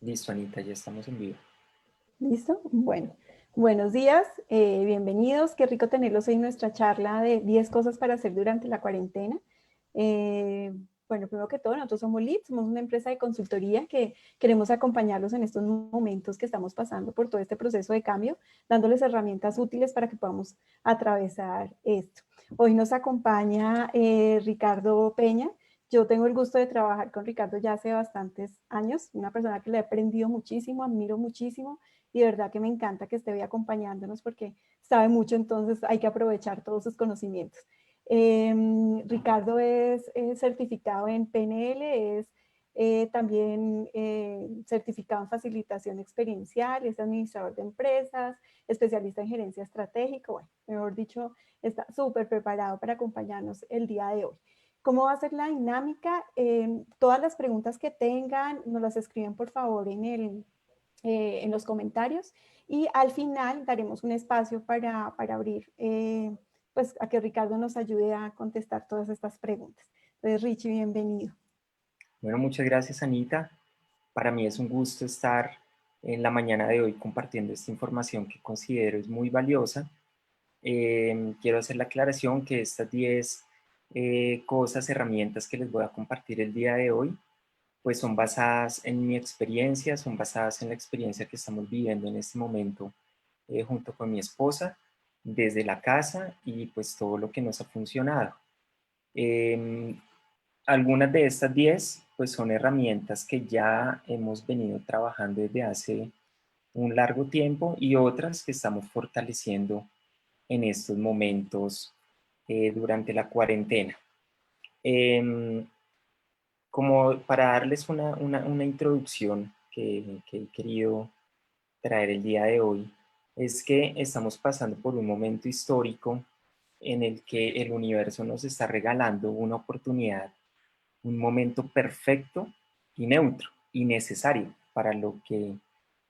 Listo, Anita, ya estamos en vivo. ¿Listo? Bueno, buenos días, bienvenidos. Qué rico tenerlos hoy en nuestra charla de 10 cosas para hacer durante la cuarentena. Eh, bueno, primero que todo, nosotros somos LEAD, somos una empresa de consultoría que queremos acompañarlos en estos momentos que estamos pasando por todo este proceso de cambio, dándoles herramientas útiles para que podamos atravesar esto. Hoy nos acompaña Ricardo Peña. Yo tengo el gusto de trabajar con Ricardo ya hace bastantes años, una persona que le he aprendido muchísimo, admiro muchísimo y de verdad que me encanta que esté hoy acompañándonos porque sabe mucho, entonces hay que aprovechar todos sus conocimientos. Ricardo es certificado en PNL, es también certificado en facilitación experiencial, es administrador de empresas, especialista en gerencia estratégica, bueno, mejor dicho, está súper preparado para acompañarnos el día de hoy. ¿Cómo va a ser la dinámica? Todas las preguntas que tengan, nos las escriben por favor en los comentarios y al final daremos un espacio para abrir, pues a que Ricardo nos ayude a contestar todas estas preguntas. Entonces, Richie, bienvenido. Bueno, muchas gracias, Anita. Para mí es un gusto estar en la mañana de hoy compartiendo esta información que considero es muy valiosa. Quiero hacer la aclaración que estas 10 cosas, herramientas que les voy a compartir el día de hoy, pues son basadas en mi experiencia, son basadas en la experiencia que estamos viviendo en este momento junto con mi esposa, desde la casa y pues todo lo que nos ha funcionado. Eh, Algunas de estas 10 pues son herramientas que ya hemos venido trabajando desde hace un largo tiempo y otras que estamos fortaleciendo en estos momentos durante la cuarentena. Eh, Como para darles una introducción que he querido traer el día de hoy, es que estamos pasando por un momento histórico en el que el universo nos está regalando una oportunidad, un momento perfecto y neutro y necesario para lo que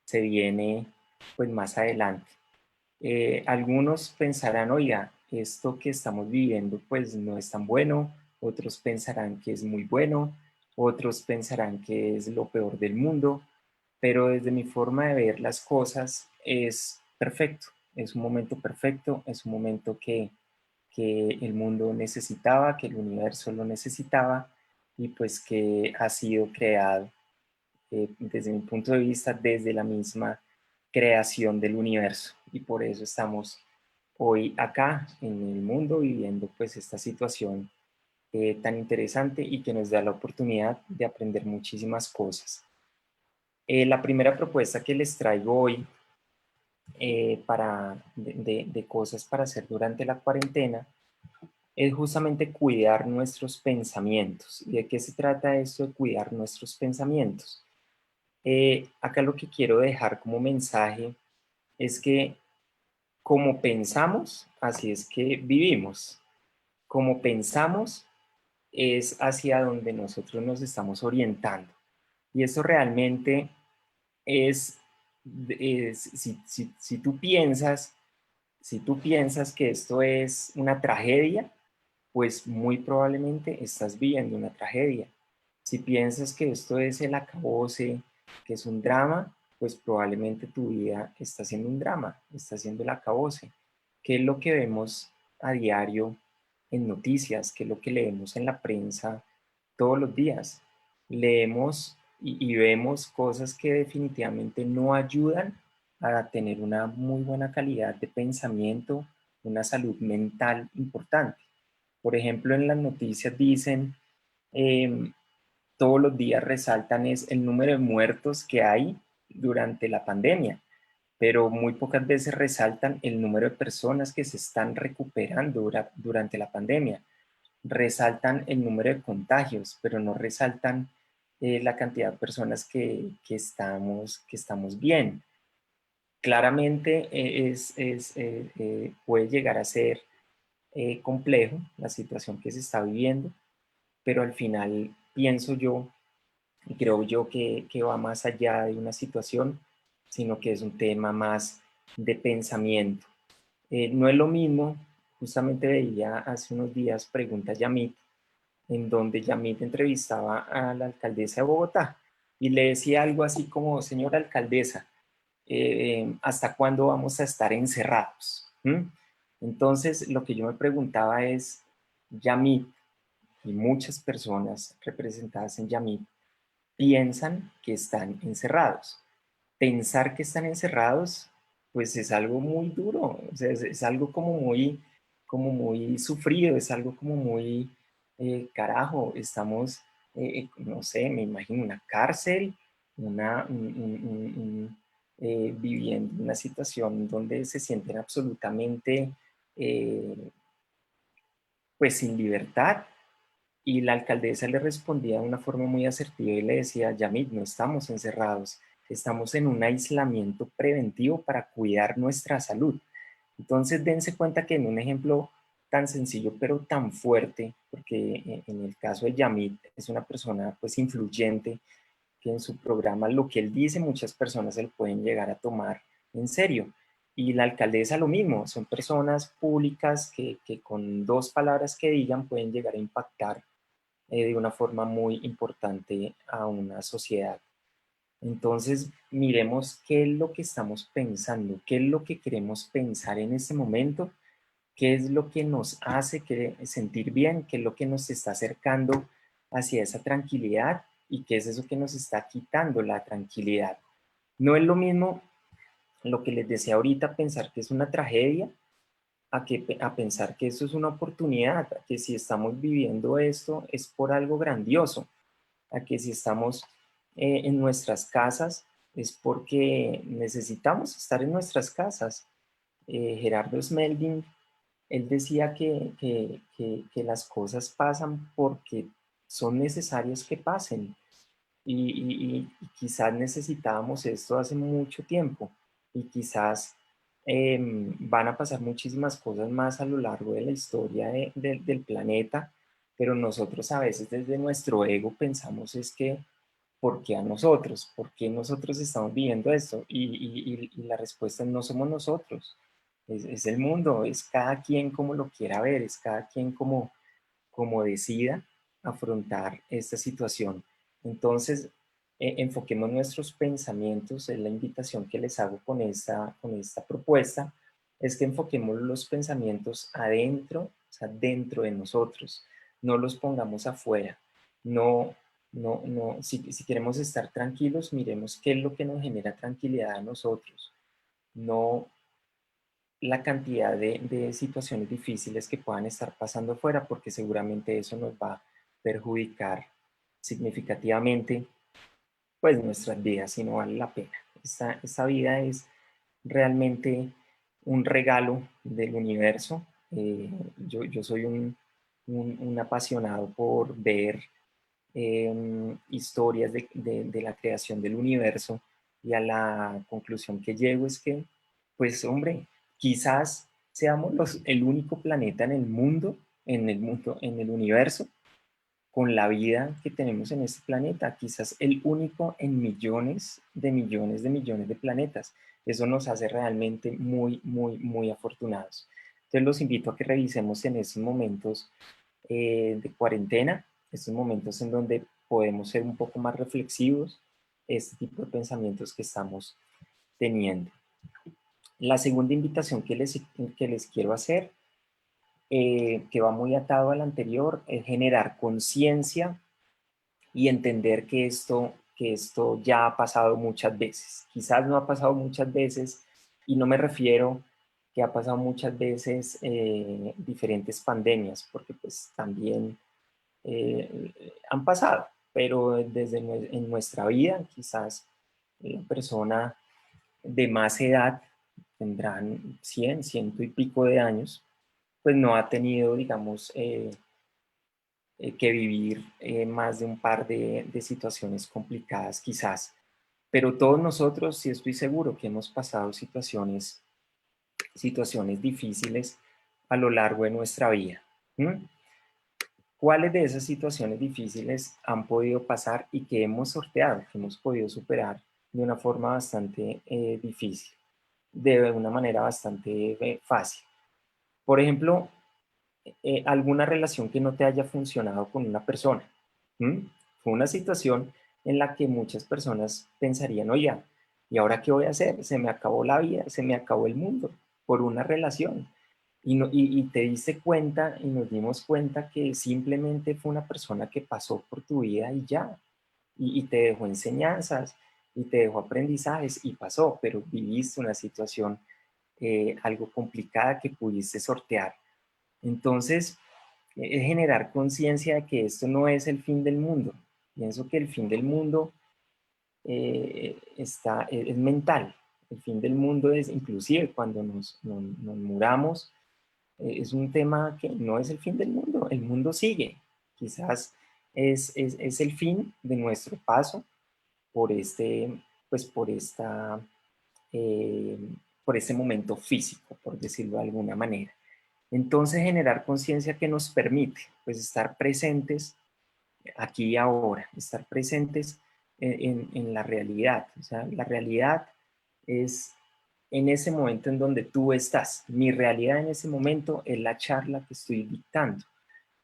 se viene pues más adelante. Algunos pensarán, oiga, esto que estamos viviendo pues no es tan bueno, otros pensarán que es muy bueno, otros pensarán que es lo peor del mundo, pero desde mi forma de ver las cosas es perfecto, es un momento perfecto, es un momento que el mundo necesitaba, que el universo lo necesitaba y pues que ha sido creado desde mi punto de vista desde la misma creación del universo y por eso estamos hoy acá en el mundo viviendo pues esta situación tan interesante y que nos da la oportunidad de aprender muchísimas cosas. La primera propuesta que les traigo hoy de cosas para hacer durante la cuarentena es justamente cuidar nuestros pensamientos. ¿Y de qué se trata esto de cuidar nuestros pensamientos? Acá lo que quiero dejar como mensaje es que como pensamos, así es que vivimos. Como pensamos es hacia donde nosotros nos estamos orientando. Y eso realmente es, si tú piensas, si tú piensas que esto es una tragedia, pues muy probablemente estás viviendo una tragedia. Si piensas que esto es el acabose, que es un drama, pues probablemente tu vida está siendo un drama, está siendo el acabose. ¿Qué es lo que vemos a diario en noticias? ¿Qué es lo que leemos en la prensa todos los días? Leemos y vemos cosas que definitivamente no ayudan a tener una muy buena calidad de pensamiento, una salud mental importante. Por ejemplo, en las noticias dicen, eh, todos los días resaltan es el número de muertos que hay durante la pandemia, pero muy pocas veces resaltan el número de personas que se están recuperando durante la pandemia. Resaltan el número de contagios, pero no resaltan la cantidad de personas que estamos bien. Claramente puede llegar a ser complejo la situación que se está viviendo, pero al final pienso yo y creo yo que va más allá de una situación, sino que es un tema más de pensamiento. No es lo mismo, justamente veía hace unos días Pregunta Yamit, en donde Yamit entrevistaba a la alcaldesa de Bogotá y le decía algo así como, señora alcaldesa, ¿hasta cuándo vamos a estar encerrados? ¿Mm? Entonces, lo que yo me preguntaba es, Yamit y muchas personas representadas en Yamit piensan que están encerrados. Pensar que están encerrados, pues es algo muy duro, o sea, es algo como muy sufrido, es algo como muy, carajo, estamos, no sé, me imagino una cárcel, viviendo una situación donde se sienten absolutamente, eh, pues sin libertad. Y la alcaldesa le respondía de una forma muy asertiva y le decía, Yamit, no estamos encerrados, estamos en un aislamiento preventivo para cuidar nuestra salud. Entonces, dense cuenta que en un ejemplo tan sencillo pero tan fuerte, porque en el caso de Yamit es una persona pues influyente, que en su programa lo que él dice muchas personas se lo pueden llegar a tomar en serio. Y la alcaldesa lo mismo, son personas públicas que con dos palabras que digan pueden llegar a impactar de una forma muy importante a una sociedad. Entonces, miremos qué es lo que estamos pensando, qué es lo que queremos pensar en este momento, qué es lo que nos hace sentir bien, qué es lo que nos está acercando hacia esa tranquilidad y qué es eso que nos está quitando la tranquilidad. No es lo mismo lo que les decía ahorita, pensar que es una tragedia, a pensar que eso es una oportunidad, a que si estamos viviendo esto es por algo grandioso, a que si estamos en nuestras casas es porque necesitamos estar en nuestras casas. Gerardo Smelding, él decía que las cosas pasan porque son necesarias que pasen y quizás necesitábamos esto hace mucho tiempo y quizás van a pasar muchísimas cosas más a lo largo de la historia del planeta, pero nosotros a veces desde nuestro ego pensamos es que, ¿por qué a nosotros? ¿Por qué nosotros estamos viviendo esto? Y la respuesta es no somos nosotros, es el mundo, es cada quien como lo quiera ver, es cada quien como decida afrontar esta situación. Entonces, enfoquemos nuestros pensamientos, es la invitación que les hago con esta propuesta, es que enfoquemos los pensamientos adentro, o sea, dentro de nosotros, no los pongamos afuera, no, si queremos estar tranquilos, miremos qué es lo que nos genera tranquilidad a nosotros, no la cantidad de situaciones difíciles que puedan estar pasando fuera, porque seguramente eso nos va a perjudicar significativamente pues nuestras vidas y no vale la pena. Esta vida es realmente un regalo del universo. Yo soy un apasionado por ver historias de la creación del universo y a la conclusión que llego es que, pues hombre, quizás seamos el único planeta en el universo, con la vida que tenemos en este planeta, quizás el único en millones de millones de millones de planetas. Eso nos hace realmente muy, muy, muy afortunados. Entonces los invito a que revisemos en estos momentos de cuarentena, estos momentos en donde podemos ser un poco más reflexivos, este tipo de pensamientos que estamos teniendo. La segunda invitación que les quiero hacer, que va muy atado al anterior, es generar conciencia y entender que esto ya ha pasado muchas veces. Quizás no ha pasado muchas veces y no me refiero que ha pasado muchas veces diferentes pandemias, porque pues también han pasado, pero en nuestra vida quizás la persona de más edad tendrán 100, ciento y pico de años, pues no ha tenido, digamos, que vivir más de un par de situaciones complicadas quizás. Pero todos nosotros, sí estoy seguro que hemos pasado situaciones difíciles a lo largo de nuestra vida. ¿Mm? ¿Cuáles de esas situaciones difíciles han podido pasar y que hemos sorteado, que hemos podido superar de una forma bastante difícil, de una manera bastante fácil? Por ejemplo, alguna relación que no te haya funcionado con una persona. ¿Mm? Fue una situación en la que muchas personas pensarían, oye, ¿y ahora qué voy a hacer? Se me acabó la vida, se me acabó el mundo por una relación. Y te diste cuenta y nos dimos cuenta que simplemente fue una persona que pasó por tu vida y ya, y te dejó enseñanzas y te dejó aprendizajes y pasó, pero viviste una situación algo complicada que pudiste sortear. Entonces, es generar conciencia de que esto no es el fin del mundo. Pienso que el fin del mundo es mental. El fin del mundo es, inclusive cuando nos muramos, es un tema que no es el mundo sigue. Quizás es el fin de nuestro paso por pues eh, por este momento físico, por decirlo de alguna manera. Entonces, generar conciencia que nos permite, pues, estar presentes aquí y ahora, estar presentes en la realidad. O sea, la realidad es en ese momento en donde tú estás. Mi realidad en ese momento es la charla que estoy dictando.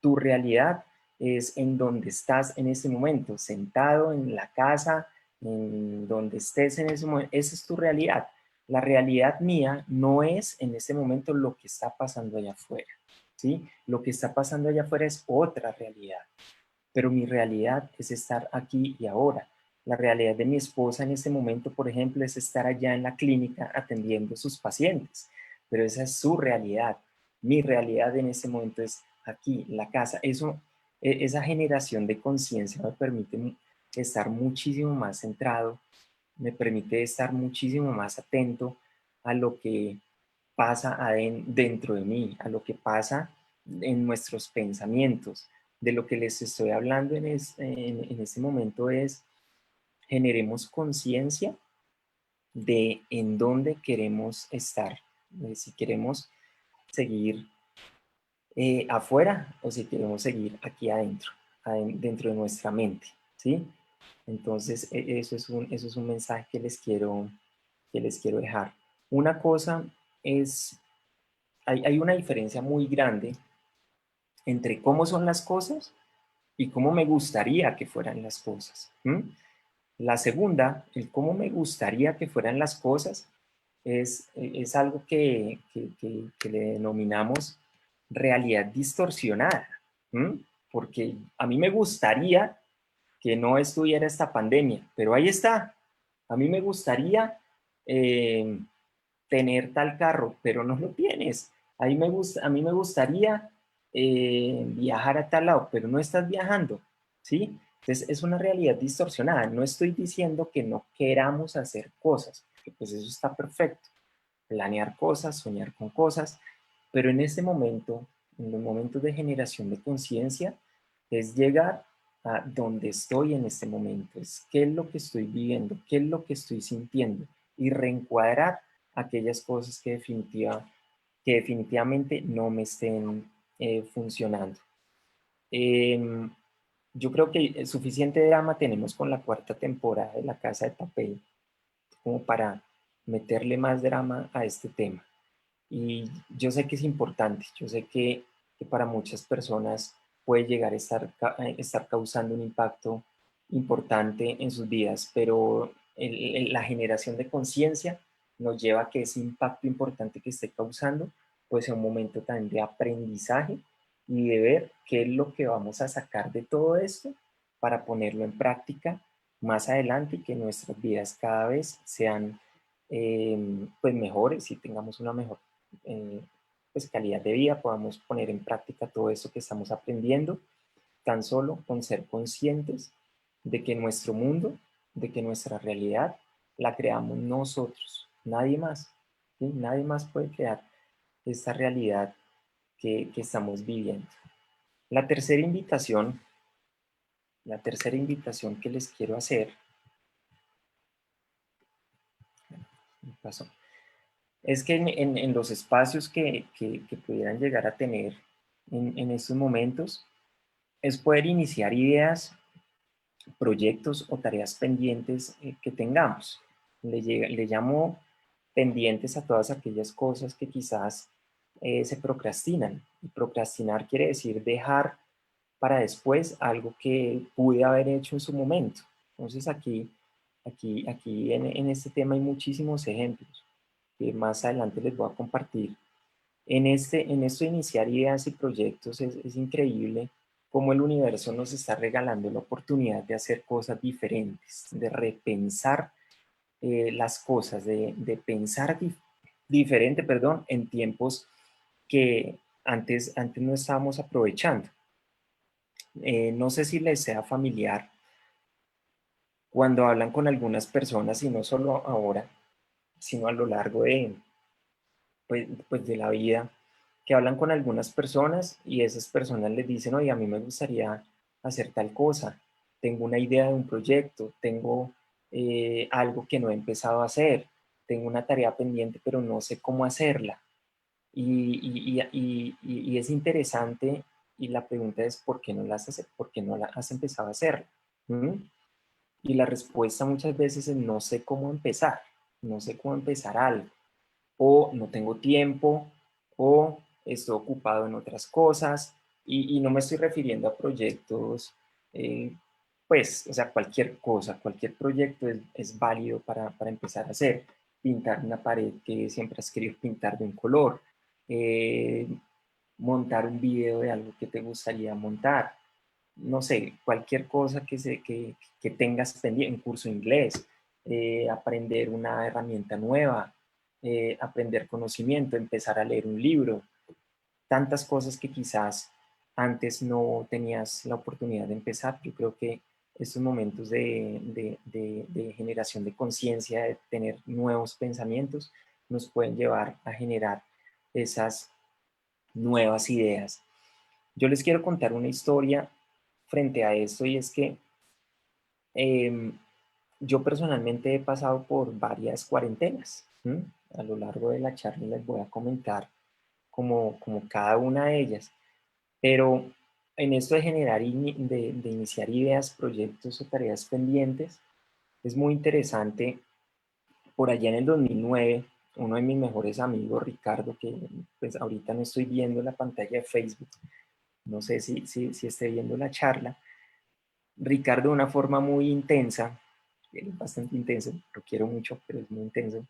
Tu realidad es en donde estás en ese momento, sentado en la casa, en donde estés en ese momento. Esa es tu realidad. La realidad mía no es en ese momento lo que está pasando allá afuera, ¿sí? Lo que está pasando allá afuera es otra realidad, pero mi realidad es estar aquí y ahora. La realidad de mi esposa en este momento, por ejemplo, es estar allá en la clínica atendiendo a sus pacientes, pero esa es su realidad. Mi realidad en este momento es aquí, la casa. Eso, esa generación de conciencia me permite estar muchísimo más centrado, me permite estar muchísimo más atento a lo que pasa dentro de mí, a lo que pasa en nuestros pensamientos. De lo que les estoy hablando en este momento es generemos conciencia de en dónde queremos estar, de si queremos seguir afuera o si queremos seguir aquí adentro, dentro de nuestra mente, ¿sí? Entonces, eso es un mensaje que les quiero dejar. Una cosa es, hay una diferencia muy grande entre cómo son las cosas y cómo me gustaría que fueran las cosas. ¿M? La segunda, el cómo me gustaría que fueran las cosas, es algo que le denominamos realidad distorsionada. ¿M? Porque a mí me gustaría que no estuviera esta pandemia, pero ahí está. A mí me gustaría eh, tener tal carro, pero no lo tienes. A mí me gustaría viajar a tal lado, pero no estás viajando, ¿sí? Entonces es una realidad distorsionada. No estoy diciendo que no queramos hacer cosas, porque pues eso está perfecto. Planear cosas, soñar con cosas, pero en ese momento, en los momentos de generación de conciencia, es llegar a donde estoy en este momento, es qué es lo que estoy viviendo, qué es lo que estoy sintiendo y reencuadrar aquellas cosas que definitivamente no me estén funcionando. Eh, yo creo que suficiente drama tenemos con la cuarta temporada de La Casa de Papel como para meterle más drama a este tema. Y yo sé que es importante, yo sé que para muchas personas puede llegar a estar causando un impacto importante en sus vidas, pero la generación de conciencia nos lleva a que ese impacto importante que esté causando pues sea un momento también de aprendizaje y de ver qué es lo que vamos a sacar de todo esto para ponerlo en práctica más adelante y que nuestras vidas cada vez sean pues mejores y tengamos una mejor eh, pues calidad de vida, podamos poner en práctica todo eso que estamos aprendiendo, tan solo con ser conscientes de que nuestro mundo, de que nuestra realidad la creamos nosotros, nadie más, ¿sí? Nadie más puede crear esta realidad que estamos viviendo. La tercera invitación, la tercera invitación que les quiero hacer, me pasó, es que en los espacios que pudieran llegar a tener en estos momentos, es poder iniciar ideas, proyectos o tareas pendientes que tengamos. Le llamo pendientes a todas aquellas cosas que quizás se procrastinan. Y procrastinar quiere decir dejar para después algo que pude haber hecho en su momento. Entonces aquí en este tema hay muchísimos ejemplos que más adelante les voy a compartir. En esto de iniciar ideas y proyectos es increíble cómo el universo nos está regalando la oportunidad de hacer cosas diferentes, de repensar las cosas, de pensar diferente, perdón, en tiempos que antes no estábamos aprovechando. No sé si les sea familiar cuando hablan con algunas personas, y no solo ahora, sino a lo largo pues de la vida, que hablan con algunas personas y esas personas les dicen, oye, a mí me gustaría hacer tal cosa, tengo una idea de un proyecto, tengo algo que no he empezado a hacer, tengo una tarea pendiente, pero no sé cómo hacerla. Y es interesante y la pregunta es, ¿por qué no la has empezado a hacerla? ¿Mm? Y la respuesta muchas veces es no sé cómo empezar, no sé cómo empezar algo, o no tengo tiempo, o estoy ocupado en otras cosas, y no me estoy refiriendo a proyectos, eh, pues, o sea, cualquier cosa, cualquier proyecto es válido para empezar a hacer. Pintar una pared que siempre has querido pintar de un color, eh, montar un video de algo que te gustaría montar, no sé, cualquier cosa que tengas pendiente, un curso de inglés, aprender una herramienta nueva, aprender conocimiento, empezar a leer un libro, tantas cosas que quizás antes no tenías la oportunidad de empezar. Yo creo que estos momentos de generación de conciencia, de tener nuevos pensamientos, nos pueden llevar a generar esas nuevas ideas. Yo les quiero contar una historia frente a esto, y es que eh, yo personalmente he pasado por varias cuarentenas. ¿M? A lo largo de la charla les voy a comentar como cada una de ellas, pero en esto de generar, de iniciar ideas, proyectos o tareas pendientes, es muy interesante. Por allá en el 2009, uno de mis mejores amigos, Ricardo, que pues ahorita no estoy viendo la pantalla de Facebook, no sé si esté viendo la charla. Ricardo, de una forma muy intensa, él es bastante intenso, lo quiero mucho, pero es muy intenso,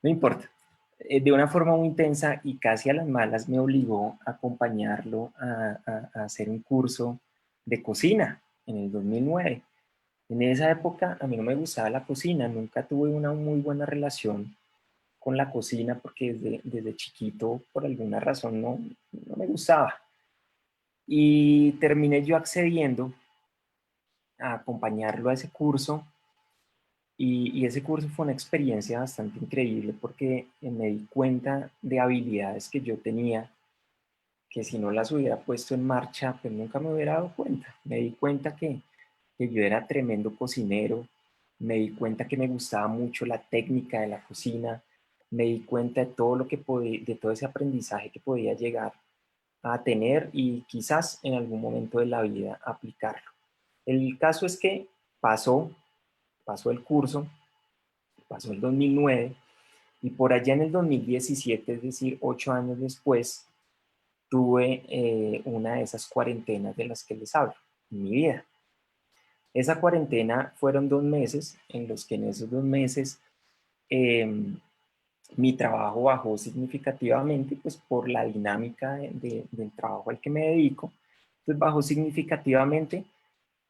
no importa, de una forma muy intensa y casi a las malas me obligó a acompañarlo a hacer un curso de cocina en el 2009. En esa época a mí no me gustaba la cocina, nunca tuve una muy buena relación con la cocina porque desde chiquito por alguna razón no me gustaba. Y terminé yo accediendo a acompañarlo a ese curso, y ese curso fue una experiencia bastante increíble porque me di cuenta de habilidades que yo tenía, que si no las hubiera puesto en marcha, pues nunca me hubiera dado cuenta. Me di cuenta que yo era tremendo cocinero, me di cuenta que me gustaba mucho la técnica de la cocina, me di cuenta de todo lo que podía, de todo ese aprendizaje que podía llegar a tener y quizás en algún momento de la vida aplicarlo. El caso es que pasó el curso, pasó el 2009, y por allá en el 2017, es decir, 8 años después, tuve una de esas cuarentenas de las que les hablo en mi vida. Esa cuarentena fueron 2 meses en los que en esos 2 meses eh, mi trabajo bajó significativamente, pues por la dinámica del trabajo al que me dedico, pues bajó significativamente.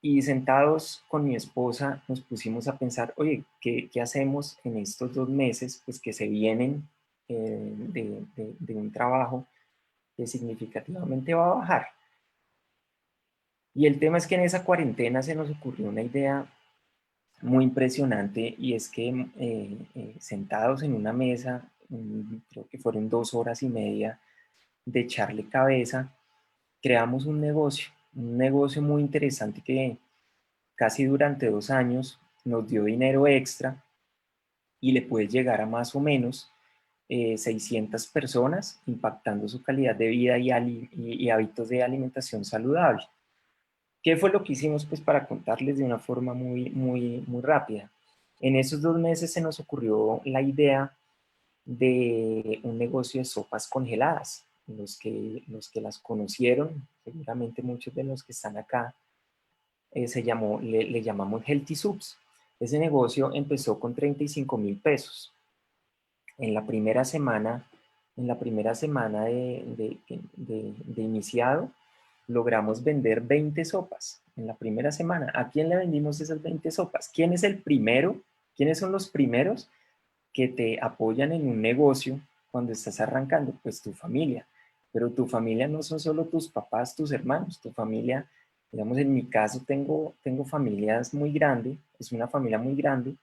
Y sentados con mi esposa nos pusimos a pensar, oye, ¿qué hacemos en estos 2 meses pues, que se vienen de un trabajo que significativamente va a bajar? Y el tema es que en esa cuarentena se nos ocurrió una idea muy impresionante, y es que sentados en una mesa, creo que fueron 2 horas y media de echarle cabeza, creamos un negocio muy interesante que casi durante 2 años nos dio dinero extra y le puede llegar a más o menos 600 personas, impactando su calidad de vida y hábitos de alimentación saludable. ¿Qué fue lo que hicimos? Pues para contarles de una forma muy rápida. En esos 2 meses se nos ocurrió la idea de un negocio de sopas congeladas. Los que las conocieron, seguramente muchos de los que están acá le llamamos Healthy Subs. Ese negocio empezó con 35.000 pesos. En la primera semana, de iniciado, logramos vender 20 sopas. En la primera semana, ¿a quién le vendimos esas 20 sopas? ¿Quién es el primero? ¿Quiénes son los primeros que te apoyan en un negocio cuando estás arrancando? Pues tu familia. Pero tu familia no son solo tus papás, tus hermanos, tu familia, digamos, en mi caso tengo familias muy grandes, es una familia muy grande,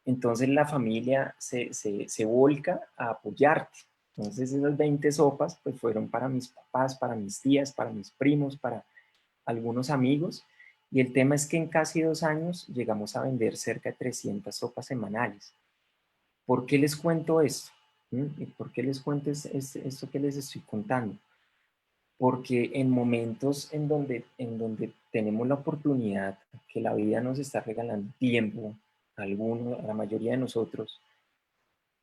entonces la familia se volca a apoyarte. Entonces esas 20 sopas pues fueron para mis papás, para mis tías, para mis primos, para algunos amigos. Y el tema es que en casi 2 años llegamos a vender cerca de 300 sopas semanales. ¿Por qué les cuento esto? ¿Y por qué les cuento esto que les estoy contando? Porque en momentos en donde tenemos la oportunidad, que la vida nos está regalando tiempo, a la mayoría de nosotros,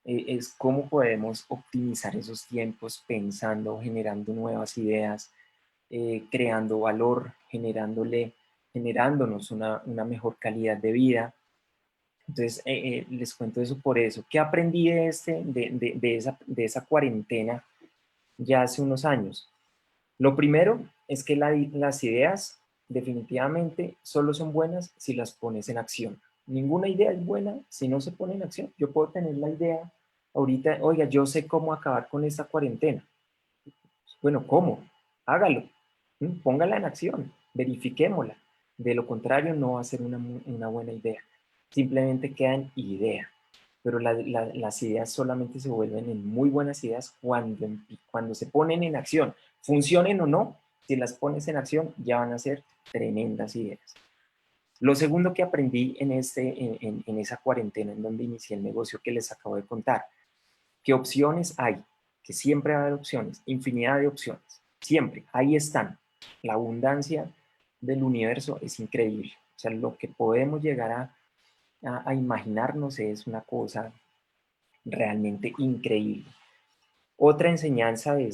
es cómo podemos optimizar esos tiempos pensando, generando nuevas ideas, creando valor, generándonos una mejor calidad de vida. Entonces, les cuento eso por eso. ¿Qué aprendí de esa cuarentena ya hace unos años? Lo primero es que las ideas definitivamente solo son buenas si las pones en acción. Ninguna idea es buena si no se pone en acción. Yo puedo tener la idea ahorita, oiga, yo sé cómo acabar con esta cuarentena. Bueno, ¿cómo? Hágalo. Póngala en acción, verifiquémosla. De lo contrario, no va a ser una buena idea. Simplemente quedan ideas. Pero las ideas solamente se vuelven en muy buenas ideas cuando se ponen en acción. Funcionen o no, si las pones en acción, ya van a ser tremendas ideas. Lo segundo que aprendí en esa cuarentena en donde inicié el negocio que les acabo de contar, ¿qué opciones hay? Que siempre va a haber opciones, infinidad de opciones, siempre, ahí están. La abundancia del universo es increíble. O sea, lo que podemos llegar a imaginarnos es una cosa realmente increíble. Otra enseñanza de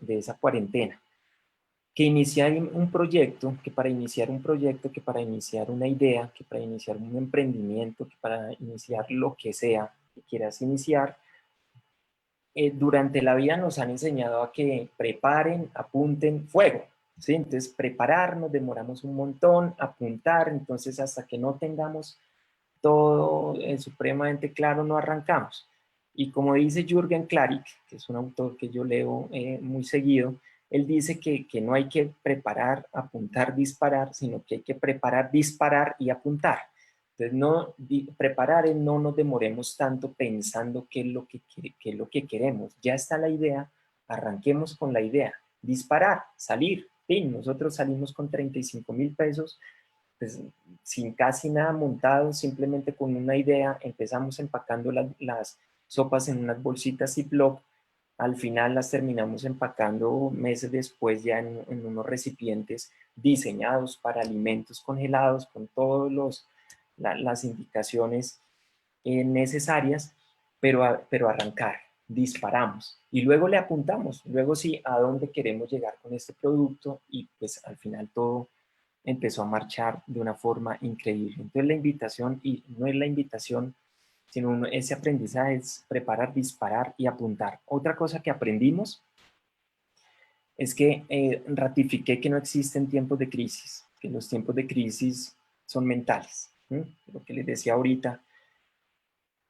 esa cuarentena, que para iniciar un proyecto, que para iniciar una idea, que para iniciar un emprendimiento, que para iniciar lo que sea que quieras iniciar, durante la vida nos han enseñado a que preparen, apunten, fuego, ¿sí? Entonces, preparar, nos demoramos un montón, apuntar, entonces hasta que no tengamos todo supremamente claro, no arrancamos. Y como dice Jürgen Klarik, que es un autor que yo leo muy seguido, él dice que no hay que preparar, apuntar, disparar, sino que hay que preparar, disparar y apuntar. Entonces, preparar es no nos demoremos tanto pensando qué es lo que queremos. Ya está la idea, arranquemos con la idea. Disparar, salir. Fin, nosotros salimos con 35.000 pesos, pues, sin casi nada montado, simplemente con una idea. Empezamos empacando las sopas en unas bolsitas Ziploc. Al final las terminamos empacando meses después ya en unos recipientes diseñados para alimentos congelados con todas las indicaciones necesarias, pero arrancar, disparamos y luego le apuntamos, luego sí, a dónde queremos llegar con este producto, y pues al final todo empezó a marchar de una forma increíble. Entonces la invitación, y no es la invitación, sino ese aprendizaje es preparar, disparar y apuntar. Otra cosa que aprendimos es que ratifiqué que no existen tiempos de crisis, que los tiempos de crisis son mentales. Lo que les decía ahorita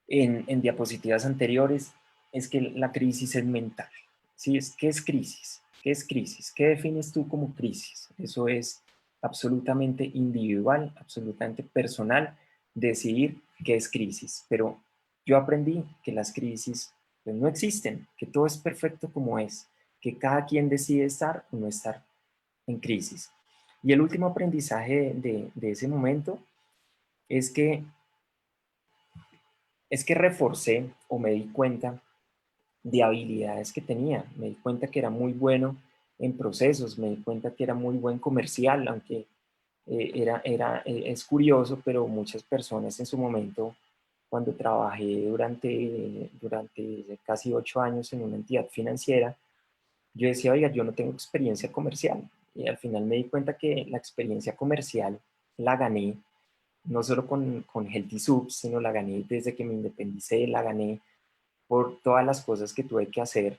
en diapositivas anteriores es que la crisis es mental. ¿Sí? ¿Qué es crisis? ¿Qué es crisis? ¿Qué defines tú como crisis? Eso es absolutamente individual, absolutamente personal, decidir qué es crisis. Pero yo aprendí que las crisis pues, no existen, que todo es perfecto como es, que cada quien decide estar o no estar en crisis. Y el último aprendizaje de ese momento es que reforcé o me di cuenta de habilidades que tenía. Me di cuenta que era muy bueno en procesos, me di cuenta que era muy buen comercial, aunque es curioso, pero muchas personas en su momento, cuando trabajé durante casi 8 años en una entidad financiera, yo decía, oiga, yo no tengo experiencia comercial. y al final me di cuenta que la experiencia comercial la gané, no solo con Healthy Subs, sino la gané desde que me independicé, la gané por todas las cosas que tuve que hacer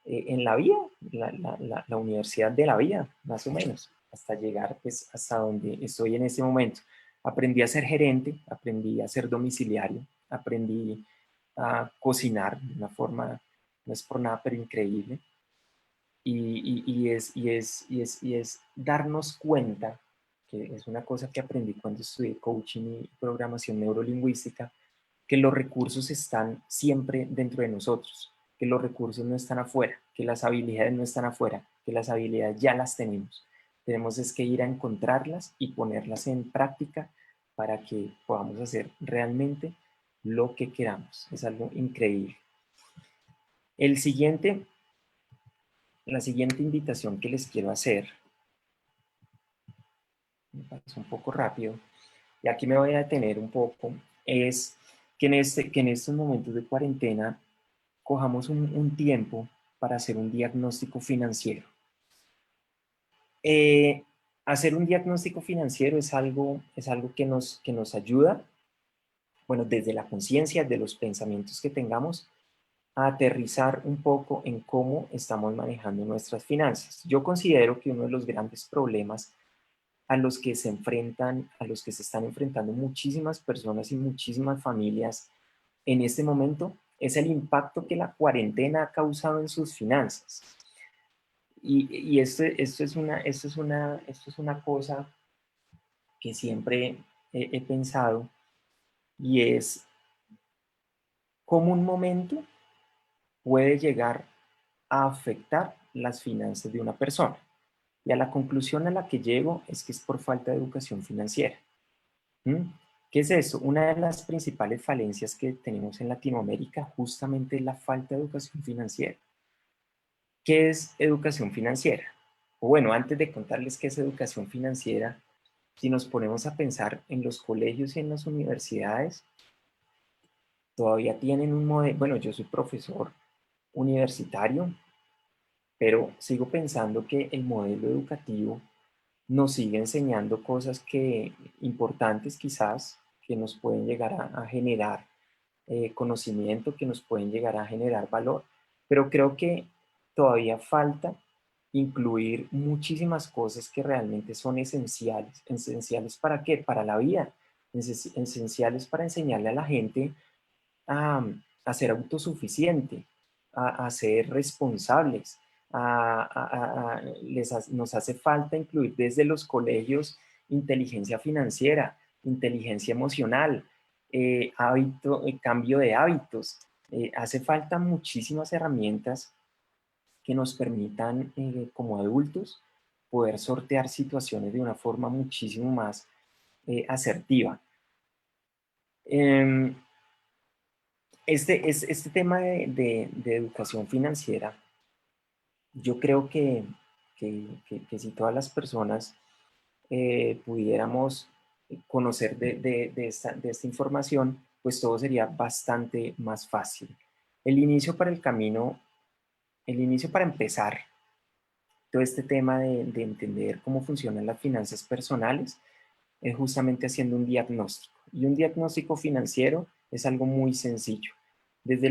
en la vida, la universidad de la vida, más o menos, hasta llegar pues hasta donde estoy en este momento. Aprendí a ser gerente, aprendí a ser domiciliario, aprendí a cocinar de una forma, no es por nada, pero increíble. Y es darnos cuenta, que es una cosa que aprendí cuando estudié coaching y programación neurolingüística, que los recursos están siempre dentro de nosotros, que los recursos no están afuera, que las habilidades no están afuera, que las habilidades ya las tenemos. Tenemos es que ir a encontrarlas y ponerlas en práctica para que podamos hacer realmente lo que queramos. Es algo increíble. El siguiente, la siguiente invitación que les quiero hacer, me pasó un poco rápido, y aquí me voy a detener un poco, es que en estos momentos de cuarentena cojamos un tiempo para hacer un diagnóstico financiero. Eh, Hacer un diagnóstico financiero es algo que nos ayuda, bueno, desde la conciencia, de los pensamientos que tengamos, a aterrizar un poco en cómo estamos manejando nuestras finanzas. Yo considero que uno de los grandes problemas a los que se enfrentan, a los que se están enfrentando muchísimas personas y muchísimas familias en este momento es el impacto que la cuarentena ha causado en sus finanzas. Y esto es una cosa que siempre he pensado y es cómo un momento puede llegar a afectar las finanzas de una persona. Y a la conclusión a la que llego es que es por falta de educación financiera. ¿Mm? ¿Qué es eso? Una de las principales falencias que tenemos en Latinoamérica justamente es la falta de educación financiera. ¿Qué es educación financiera? O bueno, antes de contarles qué es educación financiera, si nos ponemos a pensar en los colegios y en las universidades, todavía tienen un modelo, bueno, yo soy profesor universitario, pero sigo pensando que el modelo educativo nos sigue enseñando cosas que importantes quizás que nos pueden llegar a generar conocimiento, que nos pueden llegar a generar valor, pero creo que todavía falta incluir muchísimas cosas que realmente son esenciales. ¿Esenciales para qué? Para la vida. Esenciales para enseñarle a la gente a, a ser autosuficiente, a ser responsables. Nos hace falta incluir desde los colegios inteligencia financiera, inteligencia emocional, cambio de hábitos. Hace falta muchísimas herramientas que nos permitan como adultos poder sortear situaciones de una forma muchísimo más asertiva. Em, este tema de educación financiera, yo creo que si todas las personas pudiéramos conocer de esta información, pues todo sería bastante más fácil. El inicio para el camino, el inicio para empezar todo este tema de entender cómo funcionan las finanzas personales es justamente haciendo un diagnóstico. Y un diagnóstico financiero es algo muy sencillo. Desde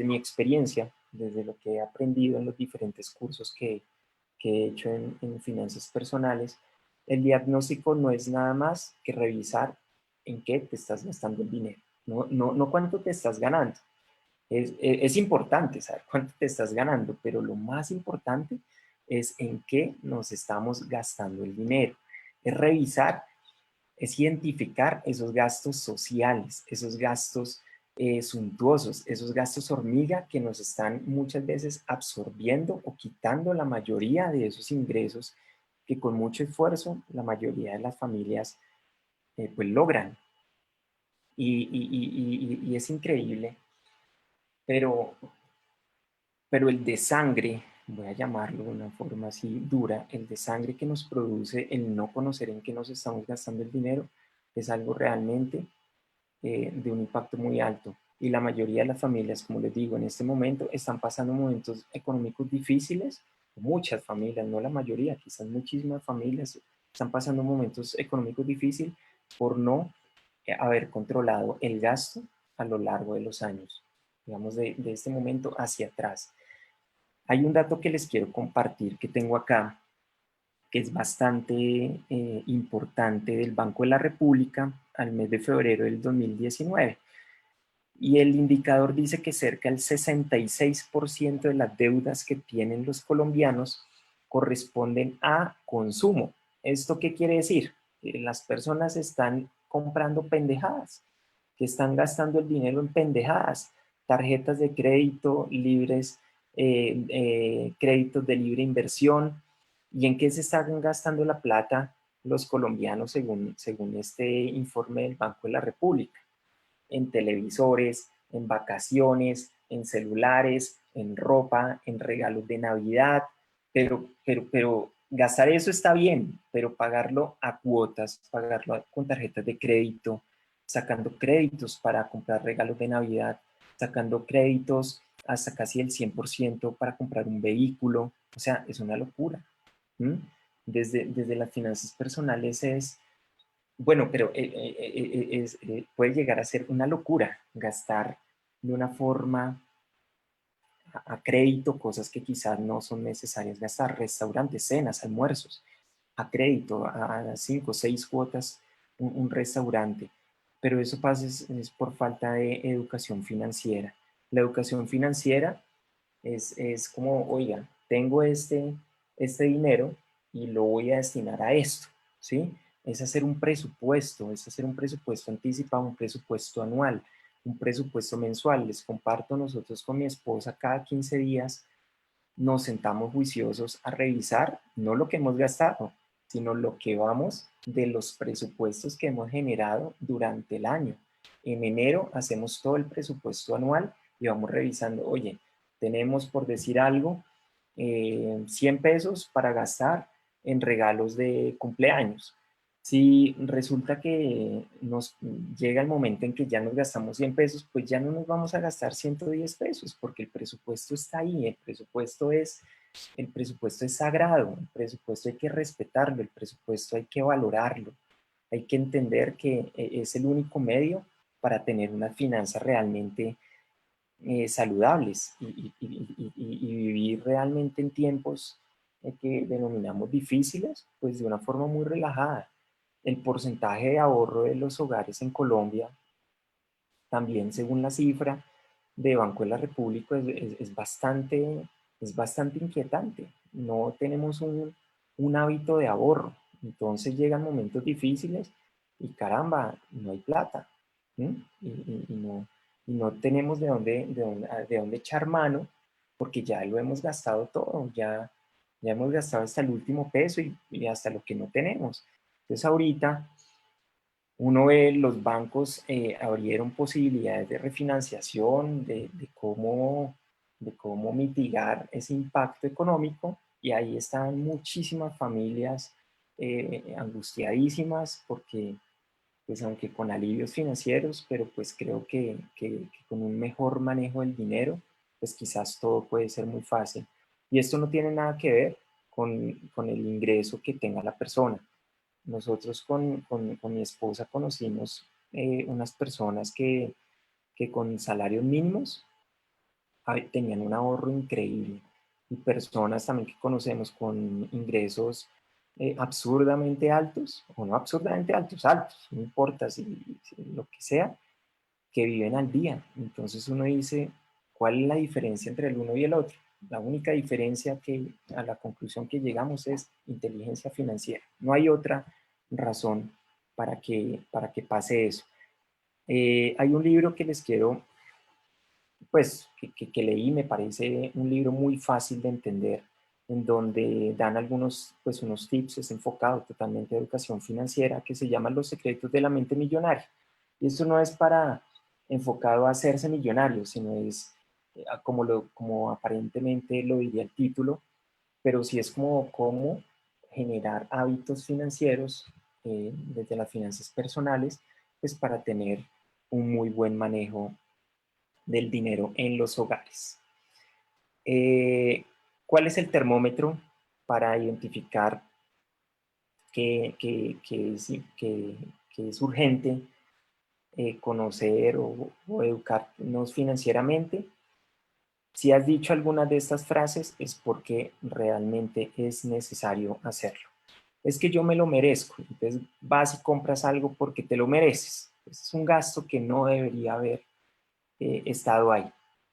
mi experiencia, desde lo que he aprendido en los diferentes cursos que he hecho en finanzas personales, el diagnóstico no es nada más que revisar en qué te estás gastando el dinero, no cuánto te estás ganando. Es importante saber cuánto te estás ganando, pero lo más importante es en qué nos estamos gastando el dinero. Es revisar, es identificar esos gastos sociales, esos gastos suntuosos, esos gastos hormiga que nos están muchas veces absorbiendo o quitando la mayoría de esos ingresos que con mucho esfuerzo la mayoría de las familias pues logran. Y es increíble, pero, pero el desangre, voy a llamarlo de una forma así dura, el desangre que nos produce el no conocer en qué nos estamos gastando el dinero es algo realmente de un impacto muy alto. y la mayoría de las familias, como les digo, en este momento están pasando momentos económicos difíciles, muchas familias, no la mayoría, quizás muchísimas familias están pasando momentos económicos difíciles por no haber controlado el gasto a lo largo de los años, digamos de este momento hacia atrás. Hay un dato que les quiero compartir que tengo acá, que es bastante importante del Banco de la República al mes de febrero del 2019. Y el indicador dice que cerca del 66% de las deudas que tienen los colombianos corresponden a consumo. ¿Esto qué quiere decir? Que las personas están comprando pendejadas, que están gastando el dinero en pendejadas, tarjetas de crédito libres, créditos de libre inversión. ¿Y en qué se están gastando la plata los colombianos según este informe del Banco de la República? En televisores, en vacaciones, en celulares, en ropa, en regalos de Navidad, pero gastar eso está bien, pero pagarlo a cuotas, pagarlo con tarjetas de crédito, sacando créditos para comprar regalos de Navidad, sacando créditos hasta casi el 100% para comprar un vehículo, o sea, es una locura. ¿Mm? Desde las finanzas personales es, bueno, pero puede llegar a ser una locura gastar de una forma a crédito cosas que quizás no son necesarias gastar, restaurantes, cenas, almuerzos, a crédito, a 5 o 6 cuotas, un restaurante. Pero eso pasa es por falta de educación financiera. La educación financiera es como, oiga, tengo este dinero y lo voy a destinar a esto, ¿sí? Es hacer un presupuesto anticipado, un presupuesto anual, un presupuesto mensual. Les comparto, nosotros con mi esposa cada 15 días nos sentamos juiciosos a revisar no lo que hemos gastado, sino lo que vamos de los presupuestos que hemos generado durante el año. En enero hacemos todo el presupuesto anual y vamos revisando, oye, tenemos por decir algo, 100 pesos para gastar en regalos de cumpleaños. Si resulta que nos llega el momento en que ya nos gastamos 100 pesos, pues ya no nos vamos a gastar 110 pesos porque el presupuesto está ahí, el presupuesto es sagrado, el presupuesto hay que respetarlo, el presupuesto hay que valorarlo, hay que entender que es el único medio para tener unas finanzas realmente saludables y vivir realmente en tiempos que denominamos difíciles, pues de una forma muy relajada. El porcentaje de ahorro de los hogares en Colombia, también según la cifra de Banco de la República, es bastante inquietante. No tenemos un hábito de ahorro. Entonces llegan momentos difíciles y caramba, no hay plata. ¿Sí? Y no tenemos de dónde echar mano porque ya lo hemos gastado todo, ya hemos gastado hasta el último peso y hasta lo que no tenemos. Entonces ahorita uno ve los bancos abrieron posibilidades de refinanciación, de cómo mitigar ese impacto económico y ahí están muchísimas familias angustiadísimas porque pues aunque con alivios financieros, pero pues creo que con un mejor manejo del dinero, pues quizás todo puede ser muy fácil. Y esto no tiene nada que ver con el ingreso que tenga la persona. Nosotros con mi esposa conocimos unas personas que con salarios mínimos tenían un ahorro increíble y personas también que conocemos con ingresos absurdamente altos o no absurdamente altos, altos, no importa si lo que sea, que viven al día. Entonces uno dice, ¿cuál es la diferencia entre el uno y el otro? La única diferencia a la conclusión que llegamos es inteligencia financiera. No hay otra razón para que pase eso. Hay un libro que les quiero, pues, que leí, me parece un libro muy fácil de entender, en donde dan pues, unos tips, es enfocado totalmente a educación financiera, que se llama Los secretos de la mente millonaria. Y esto no es enfocado a hacerse millonario, sino es como aparentemente lo diría el título, pero sí es como cómo generar hábitos financieros desde las finanzas personales, pues para tener un muy buen manejo del dinero en los hogares. ¿Cuál es el termómetro para identificar que es urgente conocer o educarnos financieramente? Si has dicho algunas de estas frases es porque realmente es necesario hacerlo. Es que yo me lo merezco, entonces vas y compras algo porque te lo mereces. Es un gasto que no debería haber estado ahí.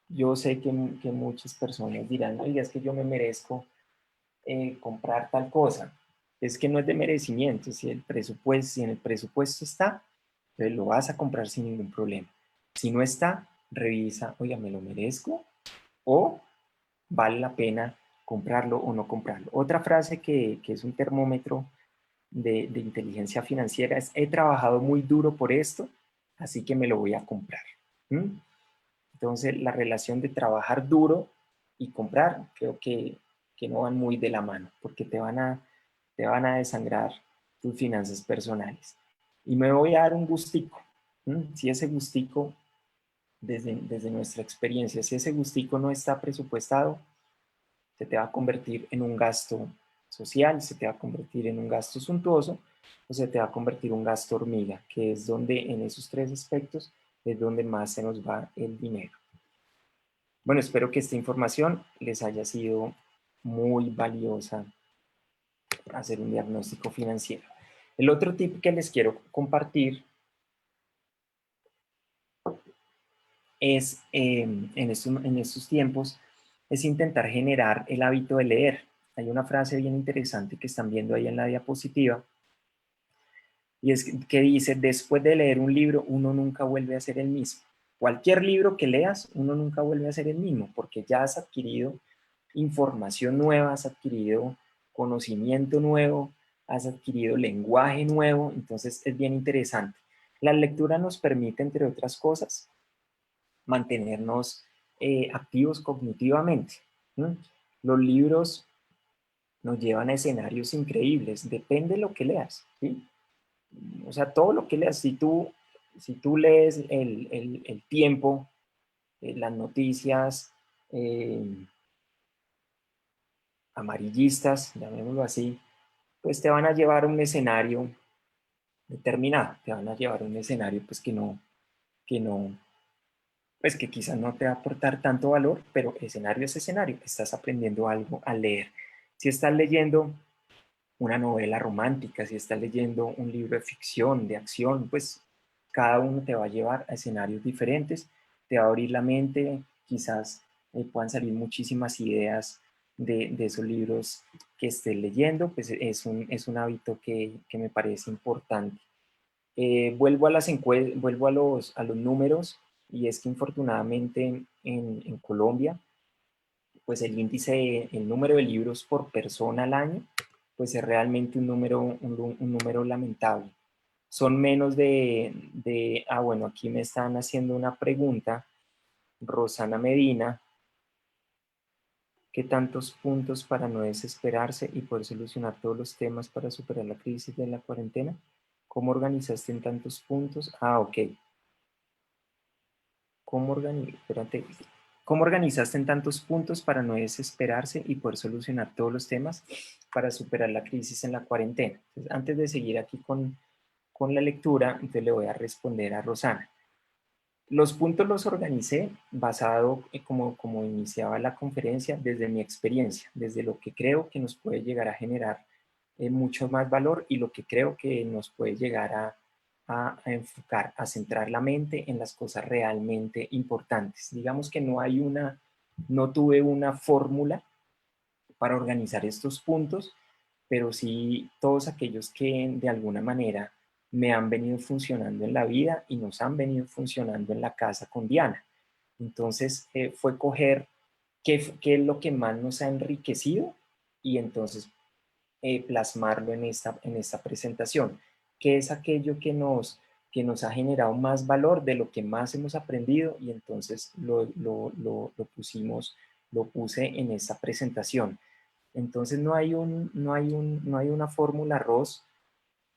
Yo sé que muchas personas dirán, oiga, es que yo me merezco comprar tal cosa. Es que no es de merecimiento, si en el presupuesto está, entonces lo vas a comprar sin ningún problema. Si no está, revisa, oiga, ¿me lo merezco? O vale la pena comprarlo o no comprarlo. Otra frase que es un termómetro de inteligencia financiera es, he trabajado muy duro por esto, así que me lo voy a comprar. ¿Mm? Entonces, la relación de trabajar duro y comprar creo que no van muy de la mano, porque te van a desangrar tus finanzas personales. Y me voy a dar un gustico. Si ese gustico, desde nuestra experiencia, si ese gustico no está presupuestado, se te va a convertir en un gasto social, se te va a convertir en un gasto suntuoso o se te va a convertir en un gasto hormiga, que es donde en esos tres aspectos es donde más se nos va el dinero. Bueno, espero que esta información les haya sido muy valiosa para hacer un diagnóstico financiero. El otro tip que les quiero compartir es, en estos tiempos, es intentar generar el hábito de leer. Hay una frase bien interesante que están viendo ahí en la diapositiva, y es que dice, después de leer un libro, uno nunca vuelve a ser el mismo. Cualquier libro que leas, uno nunca vuelve a ser el mismo, porque ya has adquirido información nueva, has adquirido conocimiento nuevo, has adquirido lenguaje nuevo, entonces es bien interesante. La lectura nos permite, entre otras cosas, mantenernos activos cognitivamente. ¿Mm? Los libros nos llevan a escenarios increíbles, depende de lo que leas, ¿sí? O sea, todo lo que leas, si tú lees el tiempo, las noticias amarillistas, llamémoslo así, pues te van a llevar a un escenario determinado, te van a llevar a un escenario pues que no, pues que quizás no te va a aportar tanto valor, pero escenario es escenario, estás aprendiendo algo al leer. Si estás leyendo una novela romántica, si estás leyendo un libro de ficción, de acción, pues cada uno te va a llevar a escenarios diferentes, te va a abrir la mente, quizás puedan salir muchísimas ideas de esos libros que estés leyendo, pues es un hábito que me parece importante. Vuelvo vuelvo a los números, y es que infortunadamente en Colombia, pues el índice, el número de libros por persona al año, pues es realmente un número lamentable. Son menos bueno, aquí me están haciendo una pregunta, Rosana Medina, ¿qué tantos puntos para no desesperarse y poder solucionar todos los temas para superar la crisis de la cuarentena? ¿Cómo organizaste en tantos puntos? Ah, ok. Espérate. ¿Cómo organizaste en tantos puntos para no desesperarse y poder solucionar todos los temas para superar la crisis en la cuarentena? Entonces, antes de seguir aquí con la lectura, entonces le voy a responder a Rosana. Los puntos los organicé basado, como iniciaba la conferencia, desde mi experiencia, desde lo que creo que nos puede llegar a generar mucho más valor y lo que creo que nos puede llegar a enfocar, a centrar la mente en las cosas realmente importantes. Digamos que no tuve una fórmula para organizar estos puntos, pero sí todos aquellos que de alguna manera me han venido funcionando en la vida y nos han venido funcionando en la casa con Diana. Entonces fue coger qué es lo que más nos ha enriquecido y entonces plasmarlo en esta presentación. ¿Qué es aquello que nos ha generado más valor de lo que más hemos aprendido? Y entonces lo puse en esta presentación. Entonces no hay una fórmula ROS,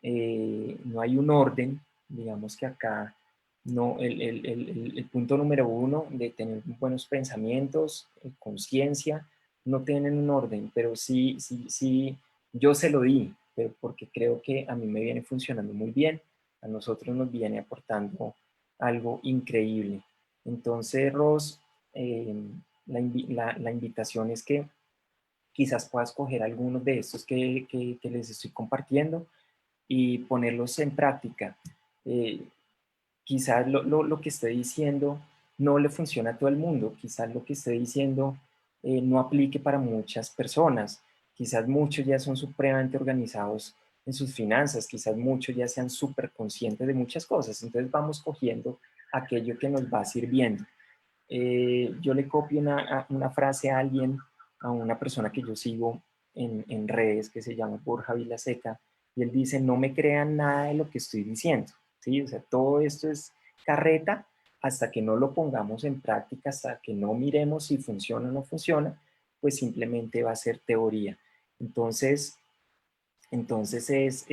no hay un orden, digamos que acá No, el punto número uno de tener buenos pensamientos, conciencia, no tienen un orden, pero sí, yo se lo di, pero porque creo que a mí me viene funcionando muy bien, a nosotros nos viene aportando algo increíble. Entonces, Ros, eh, la invitación es que quizás puedas coger algunos de estos que les estoy compartiendo y ponerlos en práctica. Eh, Quizás lo que esté diciendo no le funciona a todo el mundo, quizás lo que esté diciendo no aplique para muchas personas, quizás muchos ya son supremamente organizados en sus finanzas, quizás muchos ya sean súper conscientes de muchas cosas, entonces vamos cogiendo aquello que nos va sirviendo. Yo le copio una frase a alguien, a una persona que yo sigo en redes que se llama Borja Vilaseca, y él dice, no me crean nada de lo que estoy diciendo, ¿sí? O sea, todo esto es carreta hasta que no lo pongamos en práctica, hasta que no miremos si funciona o no funciona, pues simplemente va a ser teoría. Entonces, entonces es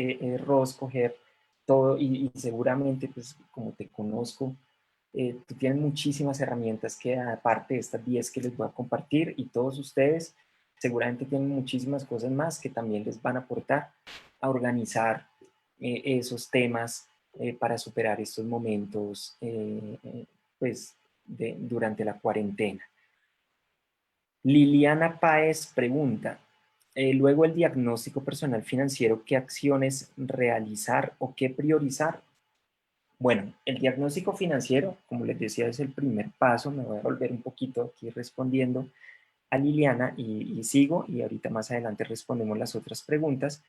Ross coger todo y seguramente, pues como te conozco, tú tienes muchísimas herramientas que aparte de estas 10 que les voy a compartir y todos ustedes seguramente tienen muchísimas cosas más que también les van a aportar a organizar esos temas para superar estos momentos pues durante la cuarentena. Liliana Páez pregunta, luego el diagnóstico personal financiero, ¿qué acciones realizar o qué priorizar? Bueno, el diagnóstico financiero, como les decía, es el primer paso. Me voy a volver un poquito aquí respondiendo a Liliana y sigo y ahorita más adelante respondemos las otras preguntas.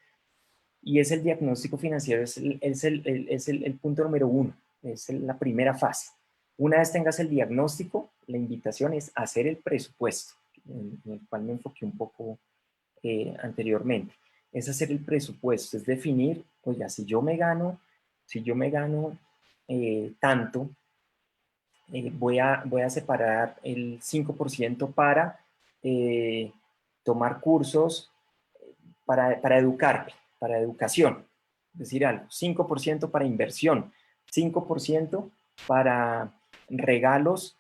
Y es el diagnóstico financiero, es el punto número uno, es la primera fase. Una vez tengas el diagnóstico, la invitación es hacer el presupuesto, en el cual me enfoqué un poco anteriormente. Es hacer el presupuesto, es definir, oye, si yo me gano tanto, voy a separar el 5% para eh, tomar cursos para educarme, para educación, es decir, algo, 5% para inversión, 5% para regalos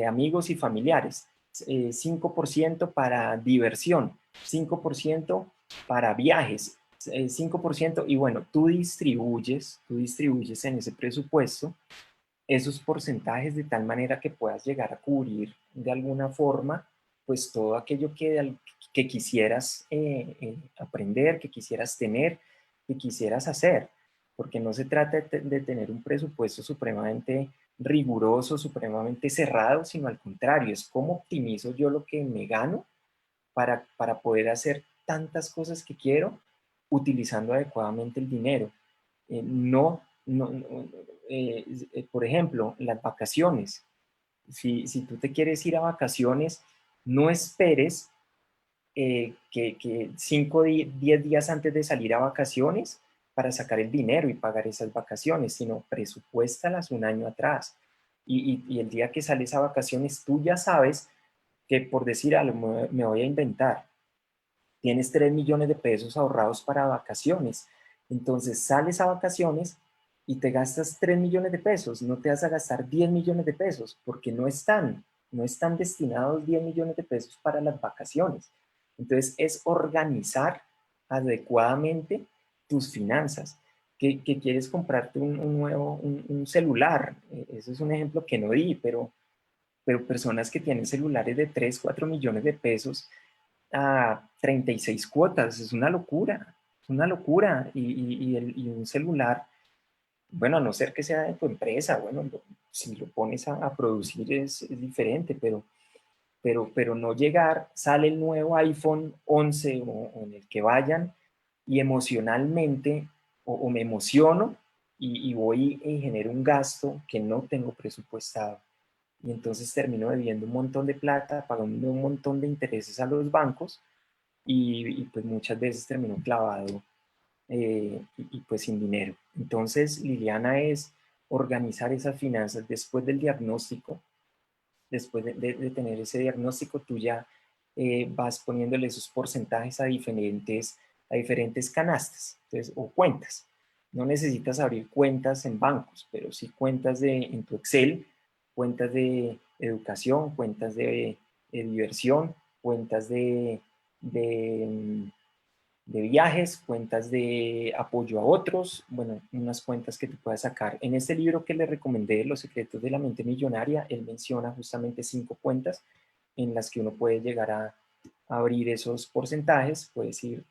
amigos y familiares, 5% para diversión, 5% para viajes, 5%, y bueno, tú distribuyes en ese presupuesto esos porcentajes de tal manera que puedas llegar a cubrir de alguna forma pues todo aquello que quisieras aprender, que quisieras tener, que quisieras hacer, porque no se trata de tener un presupuesto supremamente riguroso, supremamente cerrado, sino al contrario, es cómo optimizo yo lo que me gano para poder hacer tantas cosas que quiero utilizando adecuadamente el dinero. No, por ejemplo, las vacaciones. Si tú te quieres ir a vacaciones, no esperes que 10 días antes de salir a vacaciones para sacar el dinero y pagar esas vacaciones, sino presupuéstalas un año atrás. Y el día que sales a vacaciones, tú ya sabes que, por decir algo, me voy a inventar, tienes 3 millones de pesos ahorrados para vacaciones. Entonces sales a vacaciones y te gastas 3 millones de pesos, no te vas a gastar 10 millones de pesos, porque no están destinados 10 millones de pesos para las vacaciones. Entonces es organizar adecuadamente tus finanzas. Que quieres comprarte un celular, eso es un ejemplo que no di, pero personas que tienen celulares de 3 4 millones de pesos a 36 cuotas, es una locura. Y un celular, bueno, a no ser que sea de tu empresa, bueno, si lo pones a producir es diferente, pero no llegar, sale el nuevo iPhone 11 o en el que vayan y emocionalmente o me emociono y voy y genero un gasto que no tengo presupuestado. Y entonces termino debiendo un montón de plata, pagando un montón de intereses a los bancos pues muchas veces termino clavado pues sin dinero. Entonces, Liliana, es organizar esas finanzas después del diagnóstico. Después de tener ese diagnóstico, tú ya vas poniéndole esos porcentajes a diferentes canastas, entonces, o cuentas. No necesitas abrir cuentas en bancos, pero sí cuentas en tu Excel, cuentas de educación, cuentas de diversión, cuentas de, de viajes, cuentas de apoyo a otros, bueno, unas cuentas que tú puedas sacar. En este libro que le recomendé, Los secretos de la mente millonaria, él menciona justamente 5 cuentas en las que uno puede llegar a abrir esos porcentajes, puedes ir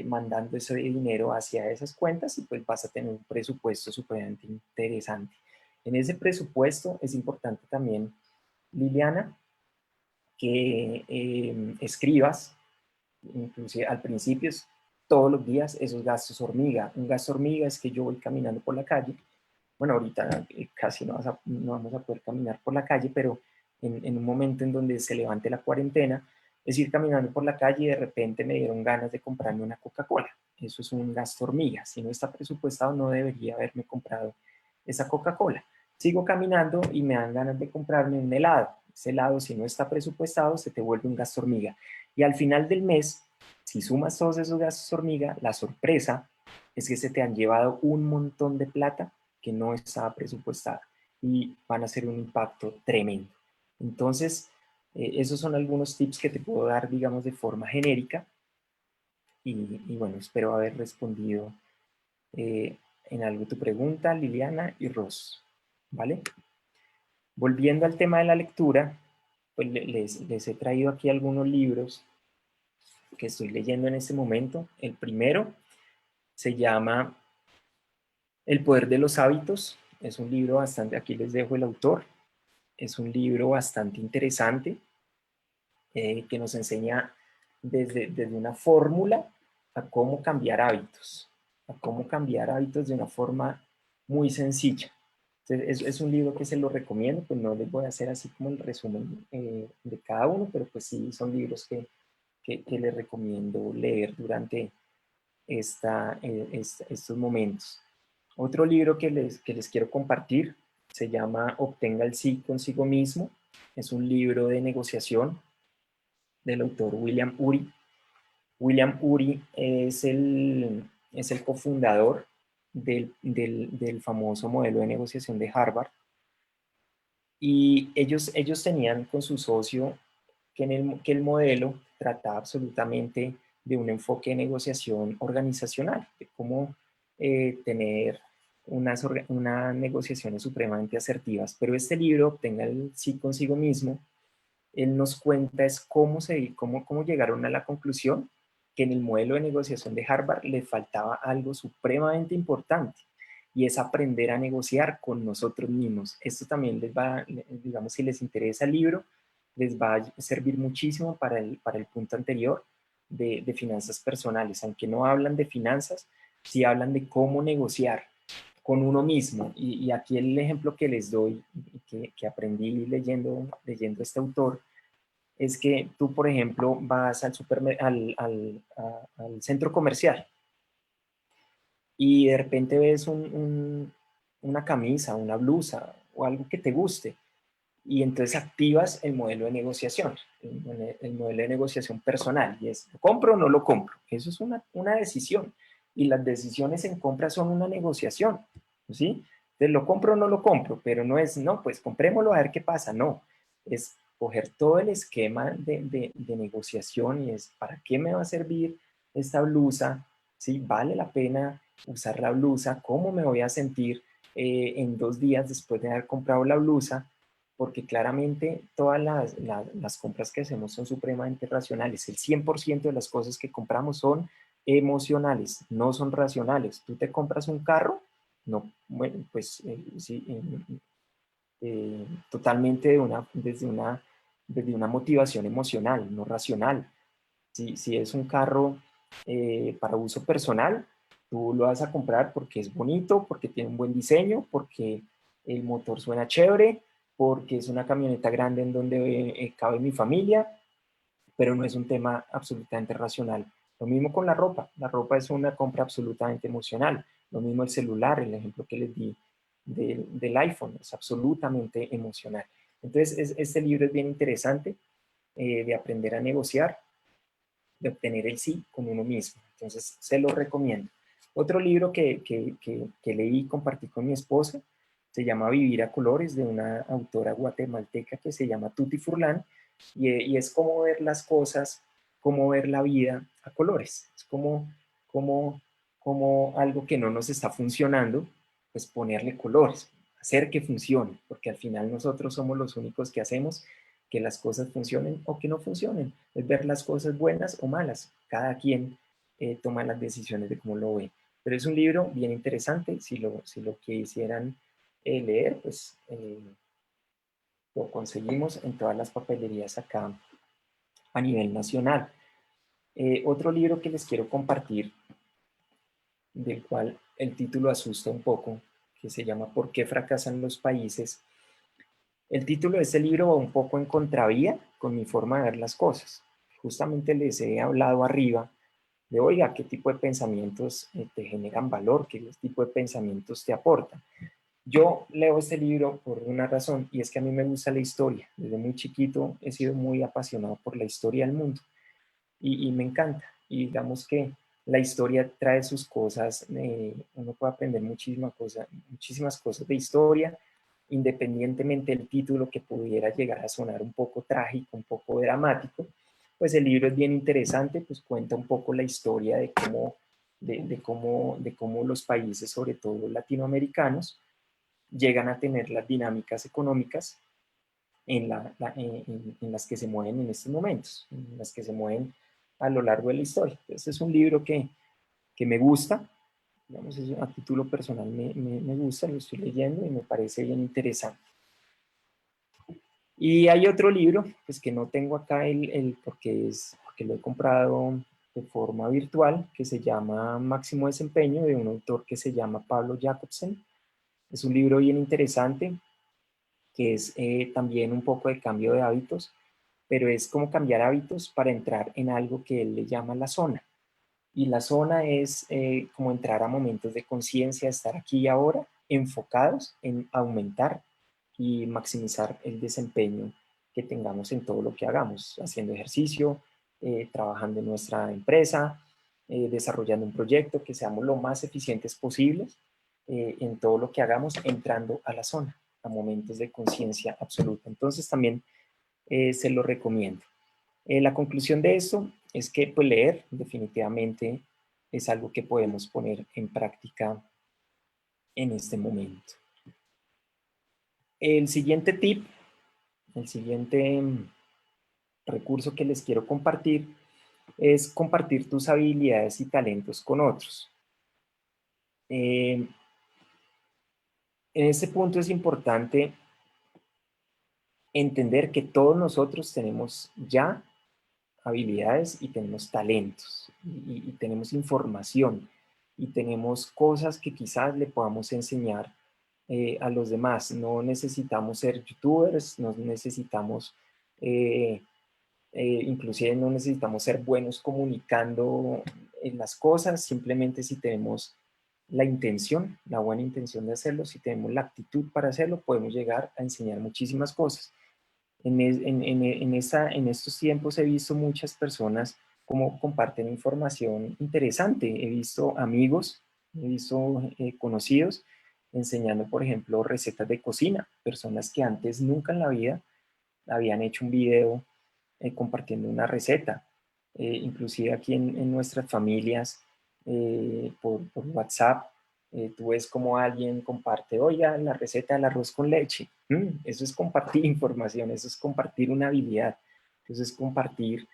mandando ese dinero hacia esas cuentas y pues vas a tener un presupuesto supremamente interesante. En ese presupuesto es importante también, Liliana, que escribas, inclusive al principio, todos los días esos gastos hormiga. Un gasto hormiga es que yo voy caminando por la calle. Bueno, ahorita casi no vamos a poder caminar por la calle, pero en un momento en donde se levante la cuarentena, es ir caminando por la calle y de repente me dieron ganas de comprarme una Coca-Cola. Eso es un gasto hormiga. Si no está presupuestado, no debería haberme comprado esa Coca-Cola. Sigo caminando y me dan ganas de comprarme un helado. Ese helado, si no está presupuestado, se te vuelve un gasto hormiga. Y al final del mes, si sumas todos esos gastos hormiga, la sorpresa es que se te han llevado un montón de plata que no estaba presupuestada y van a ser un impacto tremendo. Entonces, esos son algunos tips que te puedo dar, digamos, de forma genérica y bueno, espero haber respondido en algo tu pregunta, Liliana y Ros, ¿vale? Volviendo al tema de la lectura, pues les he traído aquí algunos libros que estoy leyendo en este momento. El primero se llama El poder de los hábitos. Es un libro bastante, aquí les dejo el autor, es un libro bastante interesante que nos enseña desde una fórmula a cómo cambiar hábitos, de una forma muy sencilla. Entonces, es un libro que se lo recomiendo, pues no les voy a hacer así como el resumen de cada uno, pero pues sí son libros que les recomiendo leer durante estos momentos. Otro libro que les quiero compartir se llama Obtenga el sí consigo mismo. Es un libro de negociación del autor William Ury. William Ury es el cofundador del famoso modelo de negociación de Harvard. Y ellos tenían con su socio que el modelo trataba absolutamente de un enfoque de negociación organizacional, de cómo tener unas negociaciones supremamente asertivas. Pero este libro, Obtenga el sí consigo mismo, él nos cuenta es cómo llegaron a la conclusión que en el modelo de negociación de Harvard le faltaba algo supremamente importante y es aprender a negociar con nosotros mismos. Esto también les va, digamos, si les interesa el libro, les va a servir muchísimo para el punto anterior de finanzas personales. Aunque no hablan de finanzas, sí hablan de cómo negociar con uno mismo. Y aquí el ejemplo que les doy, que aprendí leyendo este autor, es que tú, por ejemplo, vas al centro comercial y de repente ves una camisa, una blusa o algo que te guste y entonces activas el modelo de negociación, el modelo de negociación personal y es, ¿lo compro o no lo compro? Eso es una decisión y las decisiones en compra son una negociación, ¿sí? Entonces, ¿lo compro o no lo compro? Pero no es, no, pues comprémoslo a ver qué pasa, no, es coger todo el esquema de negociación y es, ¿para qué me va a servir esta blusa? ¿Sí? ¿Vale la pena usar la blusa? ¿Cómo me voy a sentir en 2 días después de haber comprado la blusa? Porque claramente todas las compras que hacemos son supremamente racionales. El 100% de las cosas que compramos son emocionales, no son racionales. Tú te compras un carro, no, bueno, pues sí, totalmente desde una motivación emocional, no racional. Si es un carro para uso personal, tú lo vas a comprar porque es bonito, porque tiene un buen diseño, porque el motor suena chévere, porque es una camioneta grande en donde cabe mi familia, pero no es un tema absolutamente racional. Lo mismo con la ropa es una compra absolutamente emocional. Lo mismo el celular, el ejemplo que les di del iPhone, es absolutamente emocional. Entonces, este libro es bien interesante de aprender a negociar, de obtener el sí con uno mismo. Entonces, se lo recomiendo. Otro libro que leí y compartí con mi esposa se llama Vivir a Colores, de una autora guatemalteca que se llama Tuti Furlan, y es cómo ver las cosas, cómo ver la vida a colores. Es como algo que no nos está funcionando, pues ponerle colores, hacer que funcione, porque al final nosotros somos los únicos que hacemos que las cosas funcionen o que no funcionen. Es ver las cosas buenas o malas. Cada quien toma las decisiones de cómo lo ve. Pero es un libro bien interesante. Si lo quisieran leer, pues lo conseguimos en todas las papelerías acá a nivel nacional. Otro libro que les quiero compartir, del cual el título asusta un poco, que se llama ¿Por qué fracasan los países? El título de este libro va un poco en contravía con mi forma de ver las cosas. Justamente les he hablado arriba de, oiga, qué tipo de pensamientos te generan valor, qué tipo de pensamientos te aportan. Yo leo este libro por una razón, y es que a mí me gusta la historia. Desde muy chiquito he sido muy apasionado por la historia del mundo y me encanta. Y digamos que la historia trae sus cosas, uno puede aprender muchísimas cosas de historia, independientemente del título que pudiera llegar a sonar un poco trágico, un poco dramático, pues el libro es bien interesante, pues cuenta un poco la historia de cómo los países, sobre todo los latinoamericanos, llegan a tener las dinámicas económicas en las que se mueven en estos momentos, en las que se mueven a lo largo de la historia. Entonces es un libro que me gusta, digamos, a título personal me gusta, lo estoy leyendo y me parece bien interesante. Y hay otro libro, pues que no tengo acá porque lo he comprado de forma virtual, que se llama Máximo Desempeño, de un autor que se llama Pablo Jacobsen. Es un libro bien interesante, que es también un poco de cambio de hábitos, pero es como cambiar hábitos para entrar en algo que él le llama la zona. Y la zona es como entrar a momentos de conciencia, estar aquí y ahora, enfocados en aumentar y maximizar el desempeño que tengamos en todo lo que hagamos, haciendo ejercicio, trabajando en nuestra empresa, desarrollando un proyecto, que seamos lo más eficientes posibles en todo lo que hagamos, entrando a la zona, a momentos de conciencia absoluta. Entonces también se lo recomiendo. La conclusión de esto es que pues, leer definitivamente es algo que podemos poner en práctica en este momento. El siguiente tip, el siguiente recurso que les quiero compartir es compartir tus habilidades y talentos con otros. En este punto es importante entender que todos nosotros tenemos ya habilidades y tenemos talentos y tenemos información y tenemos cosas que quizás le podamos enseñar a los demás. No necesitamos ser youtubers, no necesitamos, inclusive no necesitamos ser buenos comunicando en las cosas, simplemente si tenemos la intención, la buena intención de hacerlo, si tenemos la actitud para hacerlo, podemos llegar a enseñar muchísimas cosas. En estos tiempos he visto muchas personas como comparten información interesante. He visto amigos, he visto conocidos enseñando, por ejemplo, recetas de cocina. Personas que antes nunca en la vida habían hecho un video compartiendo una receta. Inclusive aquí en nuestras familias, por WhatsApp, tú ves como alguien comparte, oiga, la receta del arroz con leche. Eso es compartir información, eso es compartir una habilidad, eso es compartir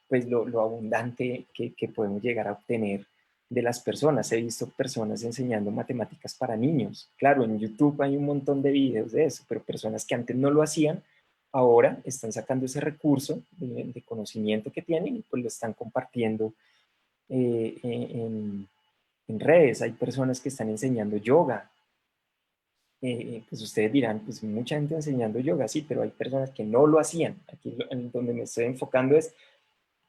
pues lo abundante que podemos llegar a obtener de las personas. He visto personas enseñando matemáticas para niños. Claro, en YouTube hay un montón de videos de eso, pero personas que antes no lo hacían, ahora están sacando ese recurso de conocimiento que tienen y pues lo están compartiendo en redes. Hay personas que están enseñando yoga. Pues ustedes dirán, pues mucha gente enseñando yoga, sí, pero hay personas que no lo hacían. Aquí en donde me estoy enfocando es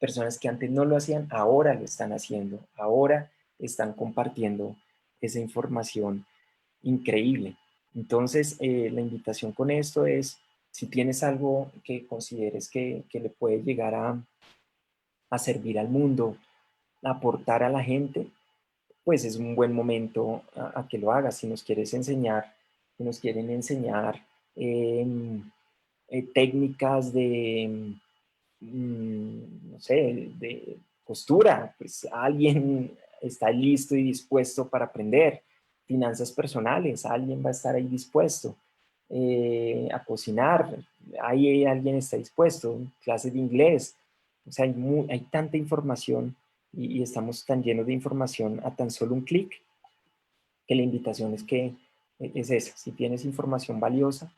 personas que antes no lo hacían, ahora lo están haciendo, ahora están compartiendo esa información increíble. Entonces, la invitación con esto es, si tienes algo que consideres que le puede llegar a servir al mundo, a aportar a la gente, pues es un buen momento a que lo hagas. Si nos quieres enseñar, si nos quieren enseñar técnicas de, no sé, de costura, pues alguien está listo y dispuesto para aprender. Finanzas personales, alguien va a estar ahí dispuesto. A cocinar, ahí alguien está dispuesto. Clases de inglés, o sea, hay tanta información y estamos tan llenos de información a tan solo un clic que la invitación es que es esa. Si tienes información valiosa,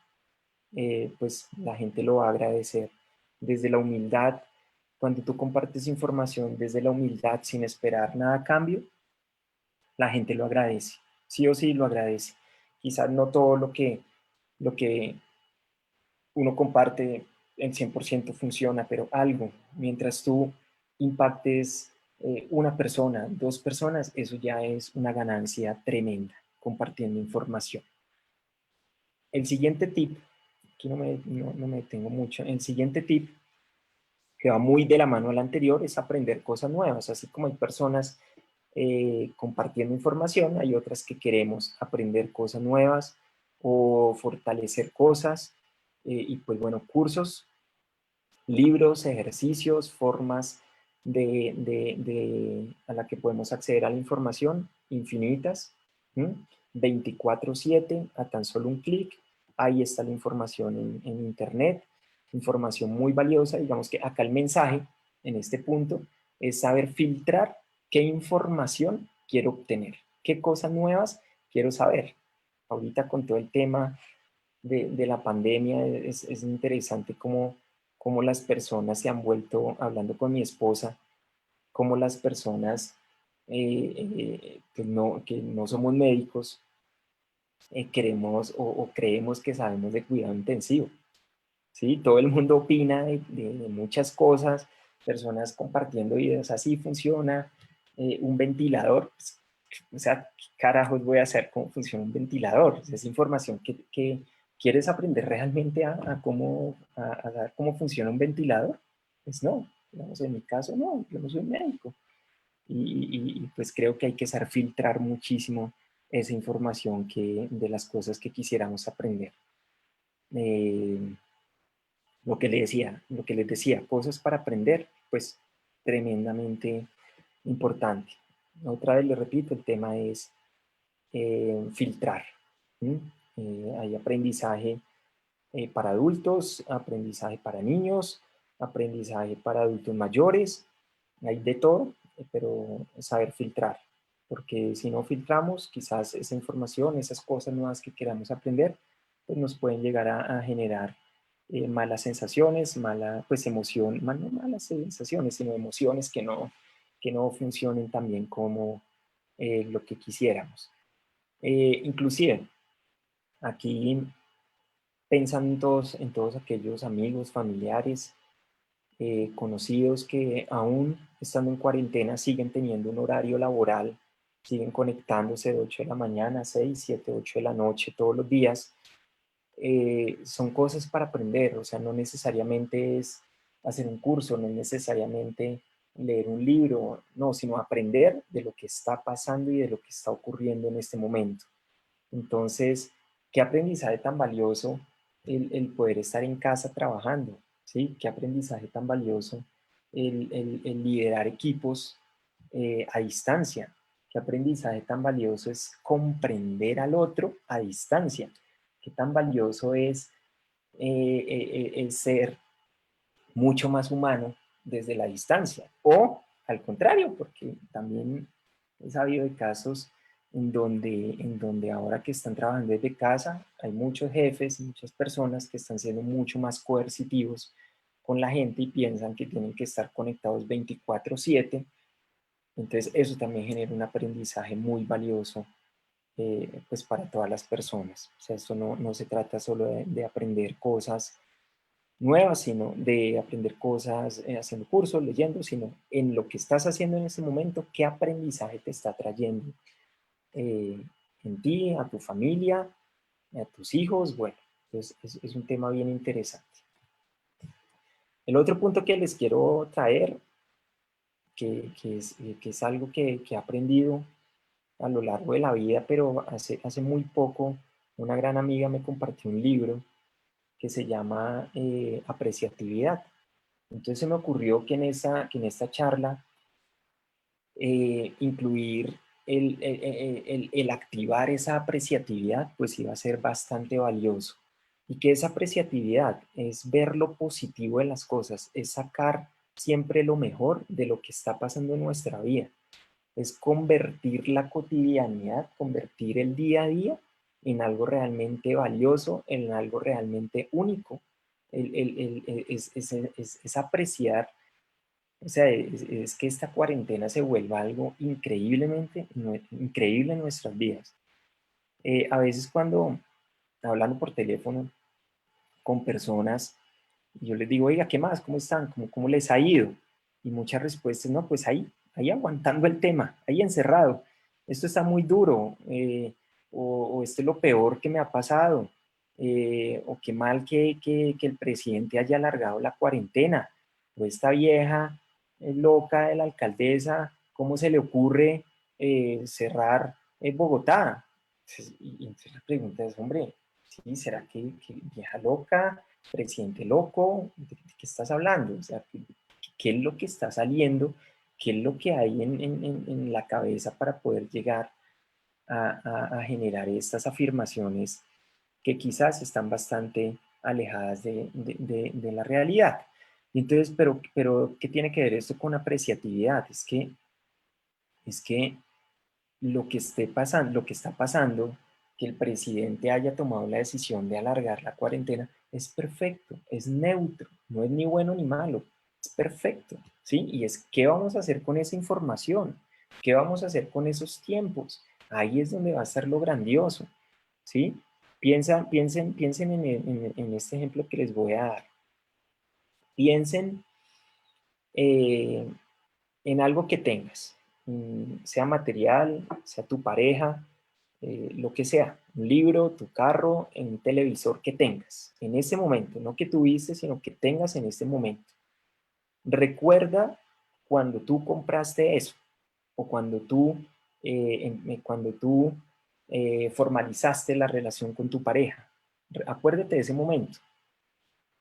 pues la gente lo va a agradecer. Desde la humildad, cuando tú compartes información desde la humildad sin esperar nada a cambio, la gente lo agradece. Sí o sí lo agradece. Quizás no todo lo que uno comparte en 100% funciona, pero algo, mientras tú impactes una persona, dos personas, eso ya es una ganancia tremenda compartiendo información. El siguiente tip, aquí no me detengo mucho, el siguiente tip que va muy de la mano al anterior es aprender cosas nuevas, así como hay personas compartiendo información, hay otras que queremos aprender cosas nuevas o fortalecer cosas y pues bueno, cursos, libros, ejercicios, formas a la que podemos acceder a la información infinitas, ¿m? 24/7 a tan solo un clic. Ahí está la información en internet, información muy valiosa. Digamos que acá el mensaje en este punto es saber filtrar qué información quiero obtener, qué cosas nuevas quiero saber. Ahorita con todo el tema de la pandemia es interesante cómo las personas se han vuelto, hablando con mi esposa, cómo las personas que no somos médicos queremos o creemos que sabemos de cuidado intensivo. ¿Sí? Todo el mundo opina de muchas cosas, personas compartiendo videos, así funciona un ventilador. Pues, o sea, ¿qué carajos voy a hacer? ¿Cómo funciona un ventilador? O sea, es información que quieres aprender realmente a dar cómo funciona un ventilador. Pues no, digamos, en mi caso no, yo no soy médico. Pues creo que hay que saber filtrar muchísimo esa información de las cosas que quisiéramos aprender. Eh, lo que les decía, cosas para aprender, pues tremendamente importante. Otra vez les repito, el tema es filtrar. Hay aprendizaje para adultos, aprendizaje para niños, aprendizaje para adultos mayores, hay de todo, pero saber filtrar, porque si no filtramos, quizás esa información, esas cosas nuevas que queramos aprender, pues nos pueden llegar a generar malas sensaciones, pues emoción, no malas sensaciones, sino emociones que no funcionen tan bien como lo que quisiéramos. Inclusive, aquí pensando en todos aquellos amigos, familiares, conocidos que aún estando en cuarentena siguen teniendo un horario laboral, siguen conectándose de 8 de la mañana a 6, 7, 8 de la noche todos los días. Son cosas para aprender, o sea, no necesariamente es hacer un curso, no es necesariamente leer un libro, no, sino aprender de lo que está pasando y de lo que está ocurriendo en este momento. Entonces, qué aprendizaje tan valioso el poder estar en casa trabajando, ¿sí? Qué aprendizaje tan valioso el liderar equipos a distancia. Qué aprendizaje tan valioso es comprender al otro a distancia. Qué tan valioso es el ser mucho más humano desde la distancia. O al contrario, porque también he sabido de casos en donde ahora que están trabajando desde casa, hay muchos jefes, muchas personas que están siendo mucho más coercitivos con la gente y piensan que tienen que estar conectados 24/7. Entonces eso también genera un aprendizaje muy valioso pues para todas las personas. O sea, esto no se trata solo de aprender cosas nuevas, sino de aprender cosas haciendo cursos, leyendo, sino en lo que estás haciendo en ese momento, qué aprendizaje te está trayendo eh, en ti, a tu familia, a tus hijos. Bueno, entonces es un tema bien interesante. El otro punto que les quiero traer, que es algo que he aprendido a lo largo de la vida, pero hace muy poco una gran amiga me compartió un libro que se llama Apreciatividad. Entonces se me ocurrió que en esta charla incluir el activar esa apreciatividad, pues iba a ser bastante valioso. Y que esa apreciatividad es ver lo positivo de las cosas, es sacar siempre lo mejor de lo que está pasando en nuestra vida, es convertir la cotidianidad, convertir el día a día en algo realmente valioso, en algo realmente único. Es apreciar, o sea, es que esta cuarentena se vuelva algo increíblemente increíble en nuestras vidas. A veces cuando hablando por teléfono con personas, yo les digo, oiga, ¿qué más? ¿Cómo están? ¿Cómo les ha ido? Y muchas respuestas, no, pues ahí aguantando el tema, ahí encerrado. Esto está muy duro, o esto es lo peor que me ha pasado, o qué mal que el presidente haya alargado la cuarentena, o esta vieja loca de la alcaldesa, ¿cómo se le ocurre cerrar Bogotá? Y entonces la pregunta es, hombre, ¿sí? ¿Será que vieja loca, presidente loco? ¿De qué estás hablando? O sea, ¿qué es lo que está saliendo? ¿Qué es lo que hay en la cabeza para poder llegar a generar estas afirmaciones que quizás están bastante alejadas de la realidad? Entonces, pero, ¿qué tiene que ver esto con apreciatividad? Es que lo que está pasando, que el presidente haya tomado la decisión de alargar la cuarentena, es perfecto, es neutro, no es ni bueno ni malo, es perfecto, ¿sí? Y es, ¿qué vamos a hacer con esa información? ¿Qué vamos a hacer con esos tiempos? Ahí es donde va a estar lo grandioso, ¿sí? Piensen en este ejemplo que les voy a dar. Piensen eh, en algo que tengas, sea material, sea tu pareja, lo que sea, un libro, tu carro, un televisor que tengas en ese momento, no que tuviste, sino que tengas en este momento. Recuerda cuando tú compraste eso o cuando tú formalizaste la relación con tu pareja. Acuérdate de ese momento.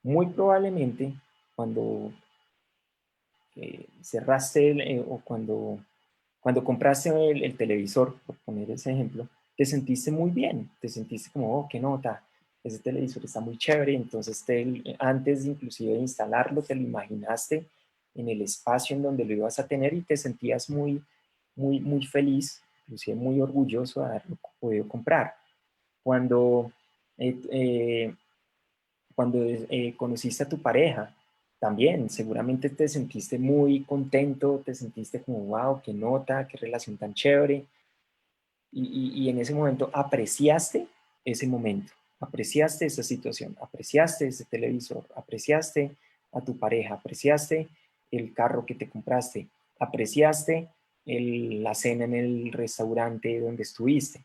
Muy probablemente cuando cerraste o cuando compraste el televisor, por poner ese ejemplo, te sentiste muy bien, te sentiste como, oh, qué nota, ese televisor está muy chévere, entonces antes de inclusive de instalarlo, te lo imaginaste en el espacio en donde lo ibas a tener y te sentías muy feliz, inclusive muy orgulloso de haberlo podido comprar. Cuando eh, eh, conociste a tu pareja, también seguramente te sentiste muy contento, te sentiste como, wow, qué nota, qué relación tan chévere. Y en ese momento apreciaste ese momento, apreciaste esa situación, apreciaste ese televisor, apreciaste a tu pareja, apreciaste el carro que te compraste, apreciaste la cena en el restaurante donde estuviste.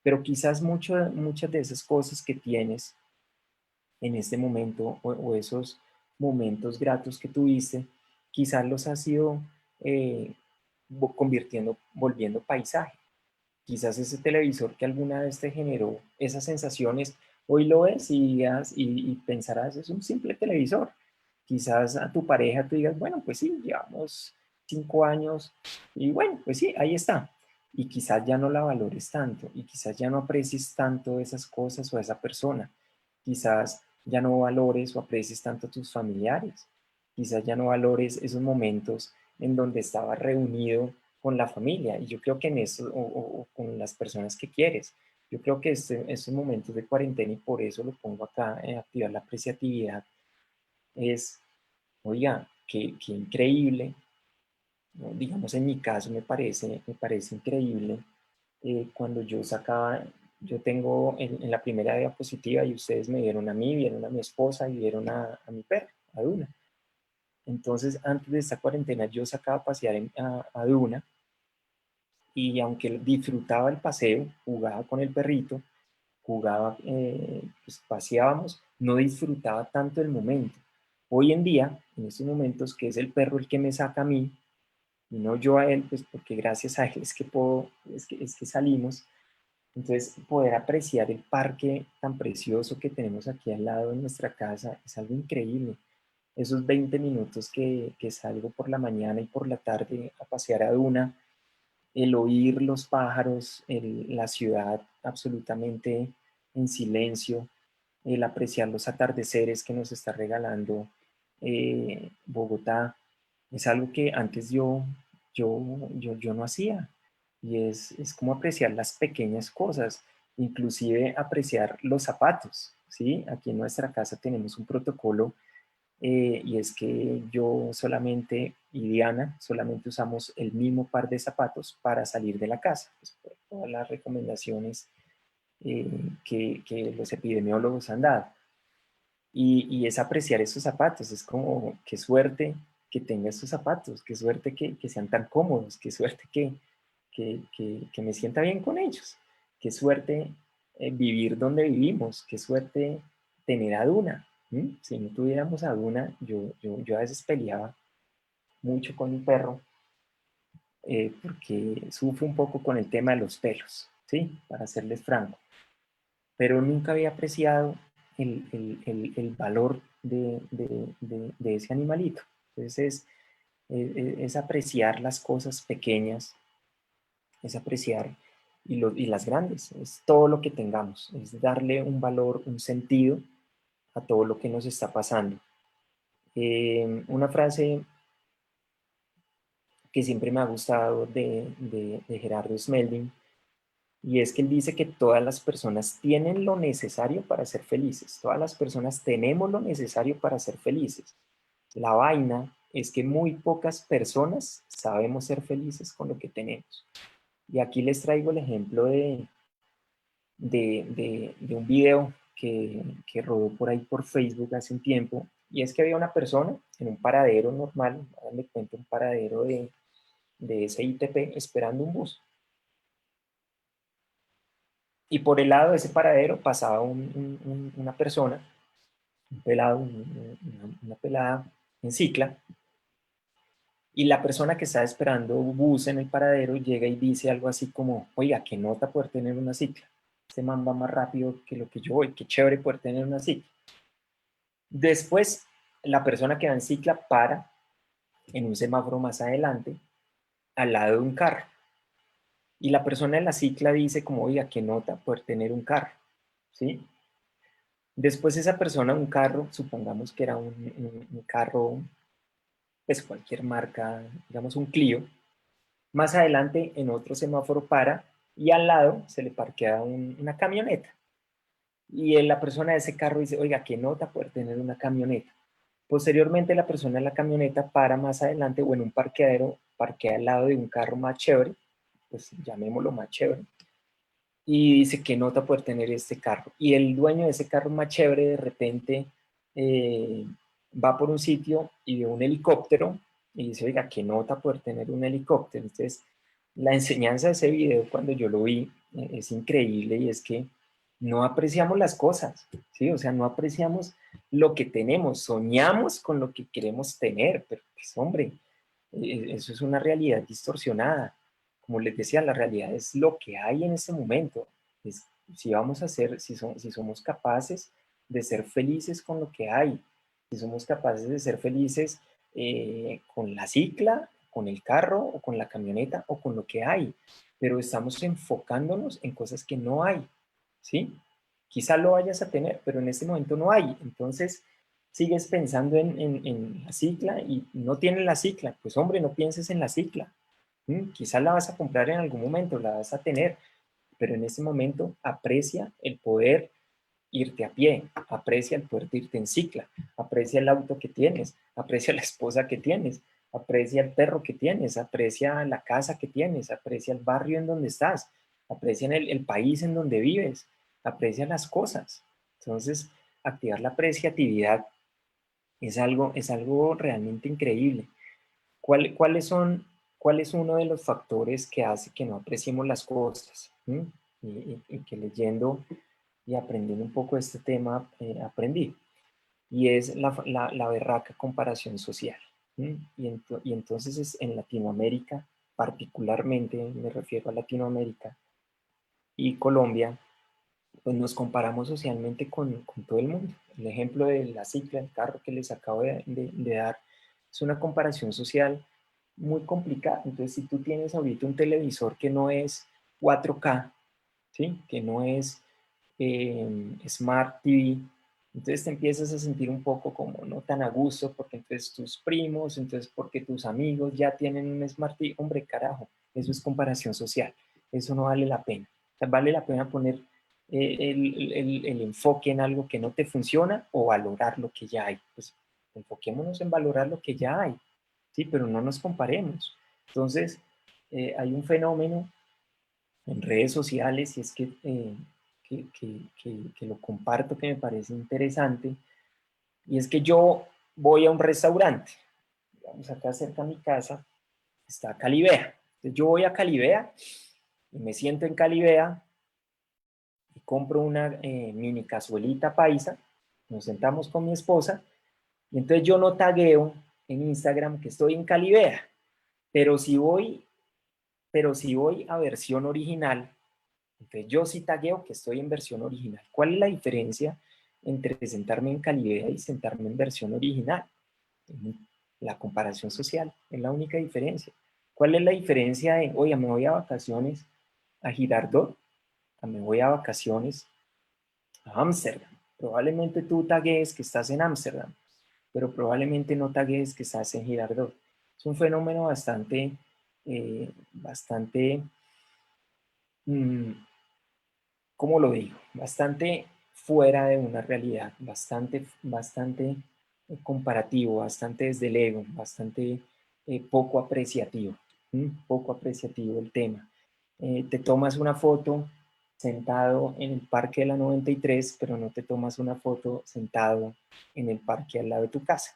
Pero quizás muchas de esas cosas que tienes en este momento o esos momentos gratos que tuviste, quizás los has ido eh, volviendo paisaje. Quizás ese televisor que alguna vez te generó esas sensaciones, hoy lo ves y pensarás, es un simple televisor. Quizás a tu pareja tú digas, bueno, pues sí, llevamos 5 años y bueno, pues sí, ahí está. Y quizás ya no la valores tanto y quizás ya no aprecies tanto esas cosas o a esa persona. Quizás ya no valores o aprecies tanto a tus familiares. Quizás ya no valores esos momentos en donde estabas reunido con la familia. Y yo creo que en eso, o con las personas que quieres. Yo creo que estos momentos de cuarentena, y por eso lo pongo acá, activar la apreciatividad, es, oiga, qué increíble, ¿no? Digamos, en mi caso me parece increíble cuando yo tengo en la primera diapositiva y ustedes me vieron a mí, vieron a mi esposa y vieron a mi perro, a Duna. Entonces, antes de esta cuarentena, yo sacaba a pasear a Duna y aunque disfrutaba el paseo, jugaba con el perrito, pues paseábamos, no disfrutaba tanto el momento. Hoy en día, en estos momentos, que es el perro el que me saca a mí, y no yo a él, pues porque gracias a él es que es que salimos. Entonces, poder apreciar el parque tan precioso que tenemos aquí al lado de nuestra casa es algo increíble. Esos 20 minutos que salgo por la mañana y por la tarde a pasear a Duna, el oír los pájaros, la ciudad absolutamente en silencio, el apreciar los atardeceres que nos está regalando Bogotá, es algo que antes yo no hacía. Y es como apreciar las pequeñas cosas, inclusive apreciar los zapatos, ¿sí? Aquí en nuestra casa tenemos un protocolo y es que yo solamente y Diana solamente usamos el mismo par de zapatos para salir de la casa, pues, por todas las recomendaciones que los epidemiólogos han dado. Y es apreciar esos zapatos, es como, qué suerte que tenga estos zapatos, qué suerte que sean tan cómodos, qué suerte que me sienta bien con ellos, qué suerte vivir donde vivimos, qué suerte tener a Duna. ¿Mm? Si no tuviéramos a Duna, yo a veces peleaba mucho con mi perro porque sufro un poco con el tema de los pelos, ¿sí? Para serles franco, pero nunca había apreciado el valor de ese animalito. Entonces es apreciar las cosas pequeñas, es apreciar y las grandes, es todo lo que tengamos, es darle un valor, un sentido a todo lo que nos está pasando. Una frase que siempre me ha gustado de Gerardo Smelding, y es que él dice que todas las personas tienen lo necesario para ser felices, todas las personas tenemos lo necesario para ser felices. La vaina es que muy pocas personas sabemos ser felices con lo que tenemos. Y aquí les traigo el ejemplo de un video que rodó por ahí por Facebook hace un tiempo, y es que había una persona en un paradero normal, me cuento un paradero de SITP, esperando un bus. Y por el lado de ese paradero pasaba una persona, un pelado, una pelada en cicla, y la persona que está esperando bus en el paradero llega y dice algo así como, oiga, qué nota poder tener una cicla. Este man va más rápido que lo que yo voy, qué chévere poder tener una cicla. Después, la persona que va en cicla para en un semáforo más adelante, al lado de un carro. Y la persona en la cicla dice como, oiga, qué nota poder tener un carro, ¿sí? Después esa persona, un carro, supongamos que era un carro, pues cualquier marca, digamos un Clio, más adelante en otro semáforo para y al lado se le parquea una camioneta. Y la persona de ese carro dice, oiga, qué nota poder tener una camioneta. Posteriormente la persona en la camioneta para más adelante o en un parqueadero, parquea al lado de un carro más chévere, pues llamémoslo más chévere, y dice que nota poder tener este carro. Y el dueño de ese carro más chévere de repente eh, va por un sitio y ve un helicóptero y dice, oiga, qué nota poder tener un helicóptero. Entonces, la enseñanza de ese video cuando yo lo vi es increíble y es que no apreciamos las cosas, ¿sí? O sea, no apreciamos lo que tenemos, soñamos con lo que queremos tener, pero pues hombre, eso es una realidad distorsionada. Como les decía, la realidad es lo que hay en este momento. Es, si vamos a hacer, si somos capaces de ser felices con lo que hay, si somos capaces de ser felices con la cicla, con el carro o con la camioneta o con lo que hay, pero estamos enfocándonos en cosas que no hay, ¿sí? Quizá lo vayas a tener, pero en este momento no hay. Entonces, sigues pensando en la cicla y no tienes la cicla. Pues hombre, no pienses en la cicla. Quizá la vas a comprar en algún momento, la vas a tener, pero en este momento aprecia el poder irte a pie, aprecia el poder irte en cicla, aprecia el auto que tienes, aprecia la esposa que tienes, aprecia el perro que tienes, aprecia la casa que tienes, aprecia el barrio en donde estás, aprecia el país en donde vives, aprecia las cosas. Entonces, activar la apreciatividad es algo realmente increíble. ¿Cuál es uno de los factores que hace que no apreciemos las cosas? Y que leyendo y aprendiendo un poco de este tema aprendí. Y es la berraca comparación social. ¿sí? Y entonces en Latinoamérica, particularmente me refiero a Latinoamérica y Colombia, pues nos comparamos socialmente con todo el mundo. El ejemplo de la cicla, el carro que les acabo de dar, es una comparación social muy complicada. Entonces, si tú tienes ahorita un televisor que no es 4K, ¿sí? Que no es Smart TV, entonces te empiezas a sentir un poco como no tan a gusto, porque entonces tus primos, entonces porque tus amigos ya tienen un Smart TV. Hombre, carajo, eso es comparación social, eso no vale la pena. O sea, vale la pena poner el enfoque en algo que no te funciona o valorar lo que ya hay. Pues enfoquémonos en valorar lo que ya hay, ¿sí? Pero no nos comparemos. Entonces, hay un fenómeno en redes sociales y es que lo comparto, que me parece interesante, y es que yo voy a un restaurante, vamos acá cerca de mi casa, está Calivea. Entonces yo voy a Calivea y me siento en Calivea y compro una mini cazuelita paisa, nos sentamos con mi esposa y entonces yo no tagueo en Instagram que estoy en Calivea, pero si voy, pero si voy a versión original, entonces yo sí tagueo que estoy en versión original. ¿Cuál es la diferencia entre sentarme en Calivea y sentarme en versión original? La comparación social es la única diferencia. ¿Cuál es la diferencia de, oye, me voy a vacaciones a Girardot, a me voy a vacaciones a Ámsterdam? Probablemente tú tagues que estás en Ámsterdam, pero probablemente no tagues que estás en Girardot. Es un fenómeno bastante, mmm, ¿cómo lo digo? Bastante fuera de una realidad, bastante comparativo, bastante desde el ego, bastante poco apreciativo, poco apreciativo el tema. Te tomas una foto sentado en el parque de la 93, pero no te tomas una foto sentado en el parque al lado de tu casa.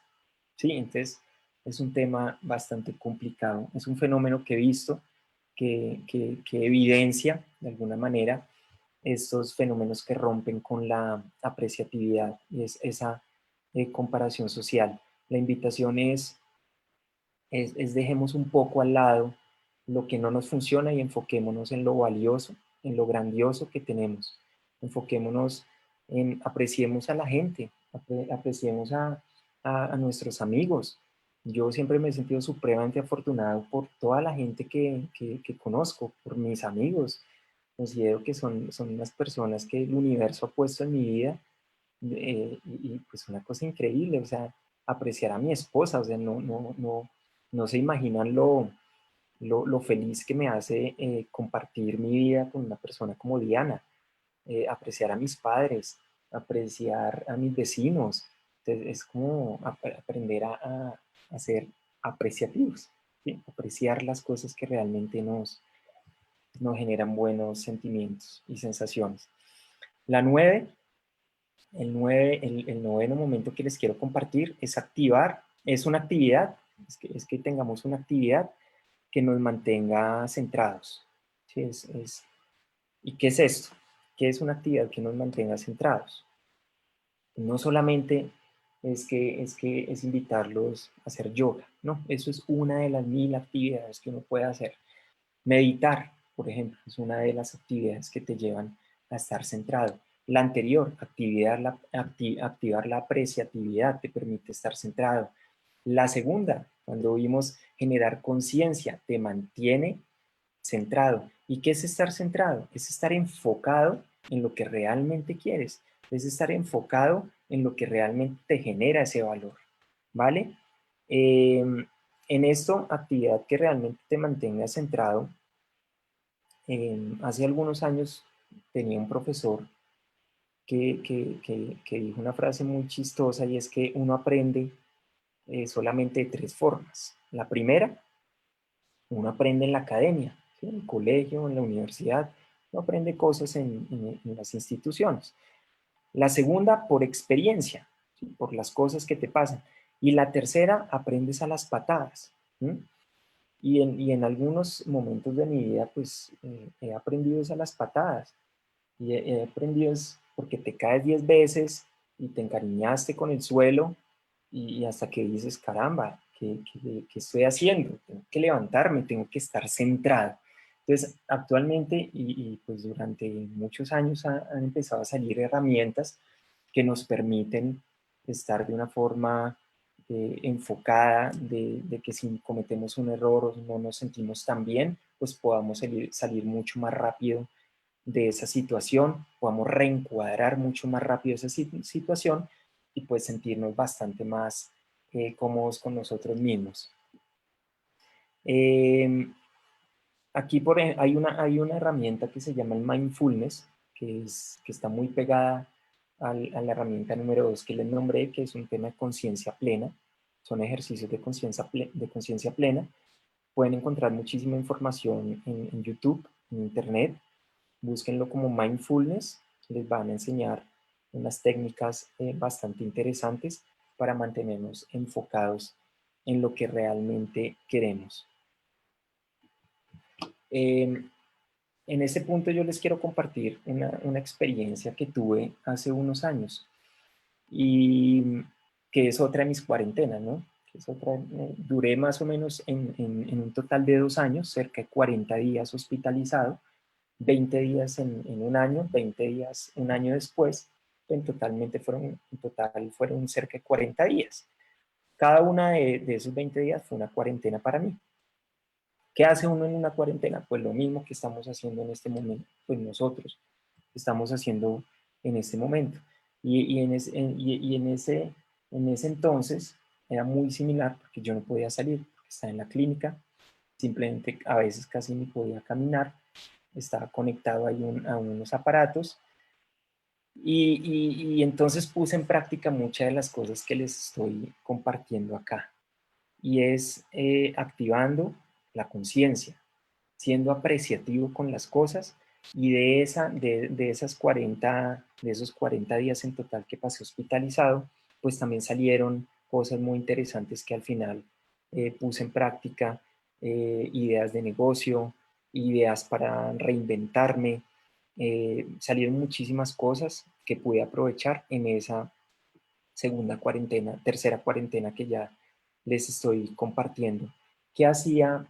¿Sí? Entonces es un tema bastante complicado, es un fenómeno que he visto que evidencia de alguna manera estos fenómenos que rompen con la apreciatividad y es esa comparación social. La invitación es dejemos un poco al lado lo que no nos funciona y enfoquémonos en lo valioso, en lo grandioso que tenemos. Enfoquémonos en, apreciemos a la gente, apreciemos a nuestros amigos. Yo siempre me he sentido supremamente afortunado por toda la gente que conozco, por mis amigos. Considero que son unas personas que el universo ha puesto en mi vida y pues una cosa increíble, o sea, apreciar a mi esposa, o sea, no se imaginan lo feliz que me hace compartir mi vida con una persona como Diana, apreciar a mis padres, apreciar a mis vecinos. Entonces, es como aprender a ser apreciativos, ¿sí? Apreciar las cosas que realmente nos generan buenos sentimientos y sensaciones. La 9, el noveno momento que les quiero compartir es activar, es una actividad, es que tengamos una actividad que nos mantenga centrados. ¿Sí? ¿Y qué es esto? ¿Qué es una actividad que nos mantenga centrados? No solamente es invitarlos a hacer yoga, no, eso es una de las 1000 actividades que uno puede hacer. Meditar, por ejemplo, es una de las actividades que te llevan a estar centrado. La anterior, activar la apreciatividad, te permite estar centrado. La segunda, cuando vimos generar conciencia, te mantiene centrado. ¿Y qué es estar centrado? Es estar enfocado en lo que realmente quieres. Es estar enfocado en lo que realmente te genera ese valor. ¿Vale? Eh, en esto, actividad que realmente te mantenga centrado. Hace algunos años tenía un profesor que dijo una frase muy chistosa y es que uno aprende solamente de 3 formas. La primera, uno aprende en la academia, ¿sí? En el colegio, en la universidad, uno aprende cosas en las instituciones. La segunda, por experiencia, ¿sí? Por las cosas que te pasan. Y la tercera, aprendes a las patadas. ¿Sí? Y en algunos momentos de mi vida, pues he aprendido a las patadas. Y he aprendido es porque te caes 10 veces y te encariñaste con el suelo y hasta que dices, caramba, ¿qué estoy haciendo? Tengo que levantarme, tengo que estar centrado. Entonces, actualmente pues durante muchos años han empezado a salir herramientas que nos permiten estar de una forma enfocada, de que si cometemos un error o no nos sentimos tan bien, pues podamos salir mucho más rápido de esa situación, podamos reencuadrar mucho más rápido esa situación y pues sentirnos bastante más cómodos con nosotros mismos. Aquí hay una herramienta que se llama el mindfulness, que está muy pegada a la herramienta número 2 que les nombré, que es un tema de conciencia plena. Son ejercicios de conciencia plena. Pueden encontrar muchísima información en YouTube, en Internet. Búsquenlo como mindfulness. Les van a enseñar unas técnicas bastante interesantes para mantenernos enfocados en lo que realmente queremos. En este punto yo les quiero compartir una experiencia que tuve hace unos años y que es otra de mis cuarentenas, ¿no? Que es otra, duré más o menos en un total de 2 años, cerca de 40 días hospitalizado, 20 días en un año, 20 días un año después, en total fueron cerca de 40 días. Cada una de esos 20 días fue una cuarentena para mí. ¿Qué hace uno en una cuarentena? Pues lo mismo que estamos haciendo en este momento, pues nosotros estamos haciendo en este momento. En ese entonces era muy similar porque yo no podía salir, porque estaba en la clínica, simplemente a veces casi ni podía caminar, estaba conectado ahí a unos aparatos y entonces puse en práctica muchas de las cosas que les estoy compartiendo acá y es activando la conciencia, siendo apreciativo con las cosas y de esos 40 días en total que pasé hospitalizado, pues también salieron cosas muy interesantes que al final puse en práctica, ideas de negocio, ideas para reinventarme, salieron muchísimas cosas que pude aprovechar en esa tercera cuarentena que ya les estoy compartiendo. ¿Qué hacía?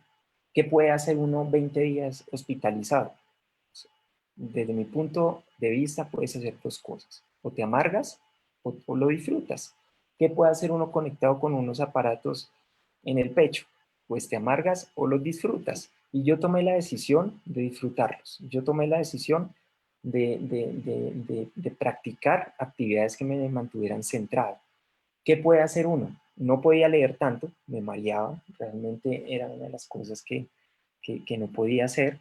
¿Qué puede hacer uno 20 días hospitalizado? Desde mi punto de vista puedes hacer 2 cosas. O te amargas o lo disfrutas. ¿Qué puede hacer uno conectado con unos aparatos en el pecho? Pues te amargas o los disfrutas. Y yo tomé la decisión de disfrutarlos. Yo tomé la decisión de practicar actividades que me mantuvieran centrado. ¿Qué puede hacer uno? No podía leer tanto, me mareaba, realmente era una de las cosas que no podía hacer,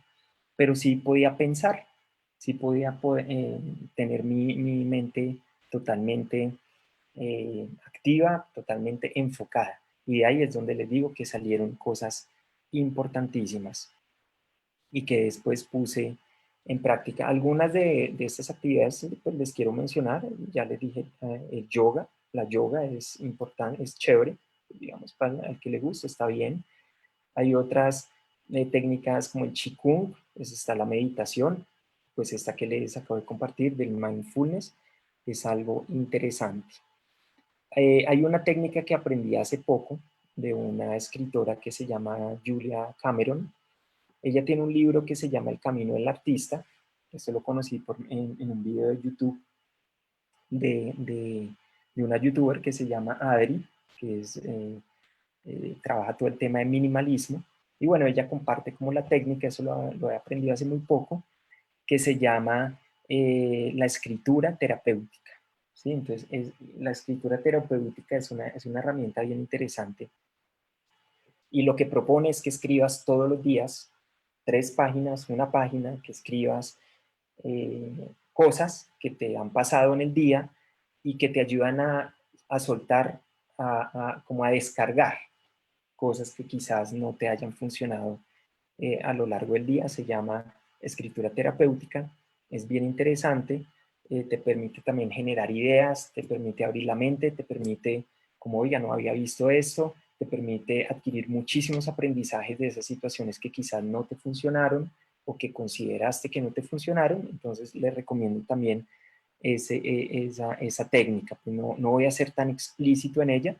pero sí podía pensar, sí podía tener mi mente totalmente activa, totalmente enfocada. Y de ahí es donde les digo que salieron cosas importantísimas y que después puse en práctica. Algunas de estas actividades pues, les quiero mencionar, ya les dije, el yoga, la yoga es importante, es chévere, digamos, para el que le gusta, está bien. Hay otras técnicas como el Qigong, pues está la meditación, pues esta que les acabo de compartir del mindfulness, es algo interesante. Hay una técnica que aprendí hace poco de una escritora que se llama Julia Cameron. Ella tiene un libro que se llama El Camino del Artista. Esto lo conocí en un video de YouTube de una youtuber que se llama Adri, que trabaja todo el tema de minimalismo. Y bueno, ella comparte como la técnica, eso lo he aprendido hace muy poco, que se llama la escritura terapéutica. ¿Sí? Entonces, la escritura terapéutica es una herramienta bien interesante. Y lo que propone es que escribas todos los días 3 páginas, una página, que escribas cosas que te han pasado en el día y que te ayudan a soltar, como a descargar cosas que quizás no te hayan funcionado a lo largo del día. Se llama escritura terapéutica, es bien interesante, te permite también generar ideas, te permite abrir la mente, te permite, como oiga, no había visto esto, te permite adquirir muchísimos aprendizajes de esas situaciones que quizás no te funcionaron o que consideraste que no te funcionaron. Entonces les recomiendo también esa técnica. Pues no voy a ser tan explícito en ella,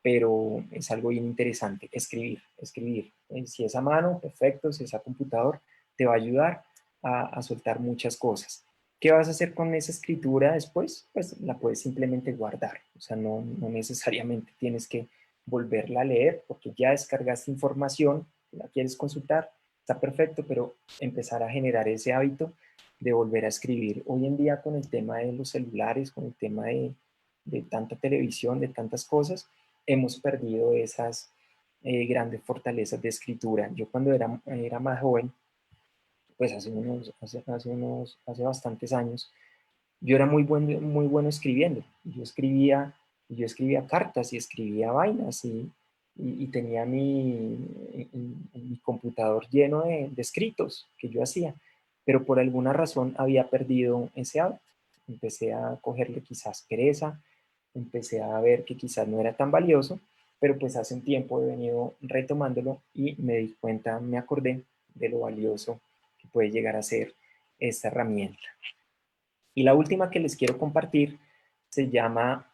pero es algo bien interesante, escribir, escribir. Si es a mano, perfecto, si es a computador, te va a ayudar a soltar muchas cosas. ¿Qué vas a hacer con esa escritura después? Pues la puedes simplemente guardar, o sea, no necesariamente tienes que volverla a leer porque ya descargaste información, la quieres consultar, está perfecto, pero empezar a generar ese hábito de volver a escribir. Hoy en día con el tema de los celulares, con el tema de tanta televisión, de tantas cosas, hemos perdido esas grandes fortalezas de escritura. Yo cuando era más joven, pues hace bastantes años, yo era muy bueno escribiendo. Yo escribía cartas y escribía vainas y tenía mi computador lleno de escritos que yo hacía, pero por alguna razón había perdido ese hábito. Empecé a cogerle quizás pereza, empecé a ver que quizás no era tan valioso, pero pues hace un tiempo he venido retomándolo y me di cuenta, me acordé de lo valioso que puede llegar a ser esta herramienta. Y la última que les quiero compartir se llama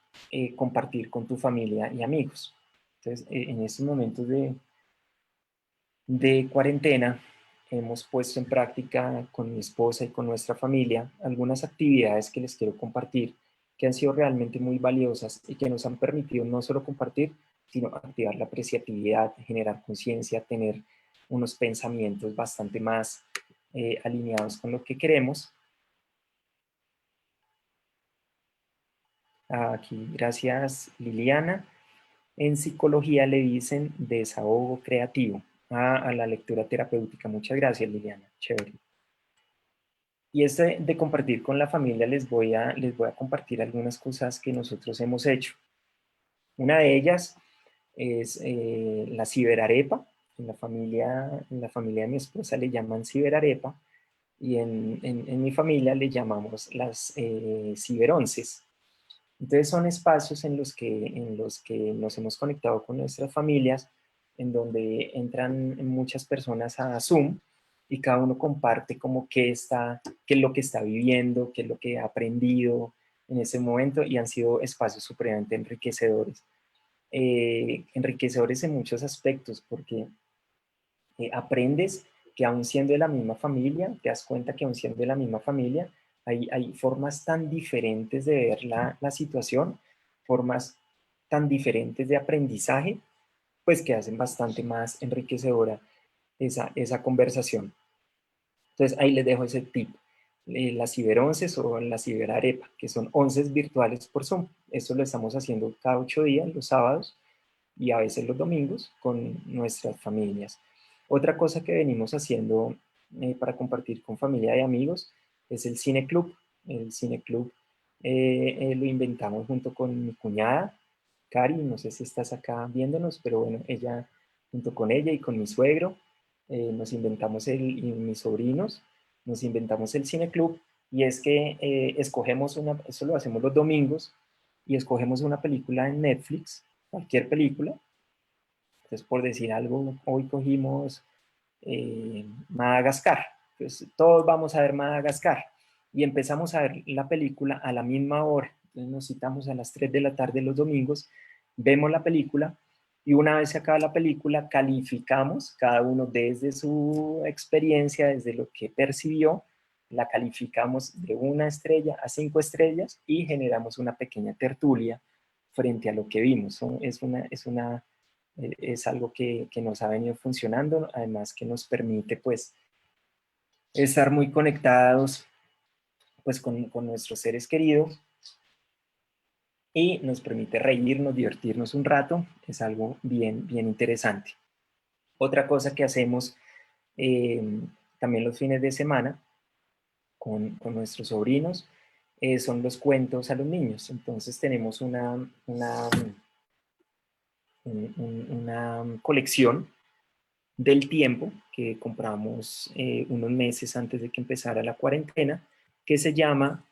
compartir con tu familia y amigos. Entonces, en estos momentos de cuarentena, hemos puesto en práctica con mi esposa y con nuestra familia algunas actividades que les quiero compartir, que han sido realmente muy valiosas y que nos han permitido no solo compartir, sino activar la apreciatividad, generar conciencia, tener unos pensamientos bastante más alineados con lo que queremos. Aquí, gracias Liliana. En psicología le dicen desahogo creativo a la lectura terapéutica. Muchas gracias Liliana, chévere. Y este de compartir con la familia les voy a compartir algunas cosas que nosotros hemos hecho. Una de ellas es la ciberarepa. En la familia de mi esposa le llaman ciberarepa y en mi familia le llamamos las ciberonces. Entonces son espacios en los que nos hemos conectado con nuestras familias, en donde entran muchas personas a Zoom y cada uno comparte como qué es lo que está viviendo, qué es lo que ha aprendido en ese momento y han sido espacios supremamente enriquecedores. Enriquecedores en muchos aspectos porque aprendes que aún siendo de la misma familia, te das cuenta que aún siendo de la misma familia, hay formas tan diferentes de ver la situación, formas tan diferentes de aprendizaje, pues que hacen bastante más enriquecedora esa conversación. Entonces ahí les dejo ese tip. Las ciberonces o la ciberarepa, que son onces virtuales por Zoom. Esto lo estamos haciendo cada 8 días, los sábados, y a veces los domingos con nuestras familias. Otra cosa que venimos haciendo para compartir con familia y amigos es el cine club. El cine club lo inventamos junto con mi cuñada, Cari, no sé si estás acá viéndonos, pero bueno, ella, junto con ella y con mi suegro, nos inventamos y mis sobrinos, nos inventamos el cine club y es que eso lo hacemos los domingos y escogemos una película en Netflix, cualquier película. Entonces, por decir algo, hoy cogimos Madagascar. Entonces, todos vamos a ver Madagascar y empezamos a ver la película a la misma hora. Entonces, nos citamos a las 3 de la tarde los domingos, vemos la película y una vez se acaba la película, calificamos cada uno desde su experiencia, desde lo que percibió, la calificamos de 1 estrella a 5 estrellas y generamos una pequeña tertulia frente a lo que vimos. Es algo que nos ha venido funcionando, además que nos permite pues estar muy conectados pues con nuestros seres queridos y nos permite reírnos, divertirnos un rato, es algo bien interesante. Otra cosa que hacemos eh, también los fines de semana con nuestros sobrinos son los cuentos a los niños. Entonces tenemos una colección del tiempo que compramos unos meses antes de que empezara la cuarentena, que se llama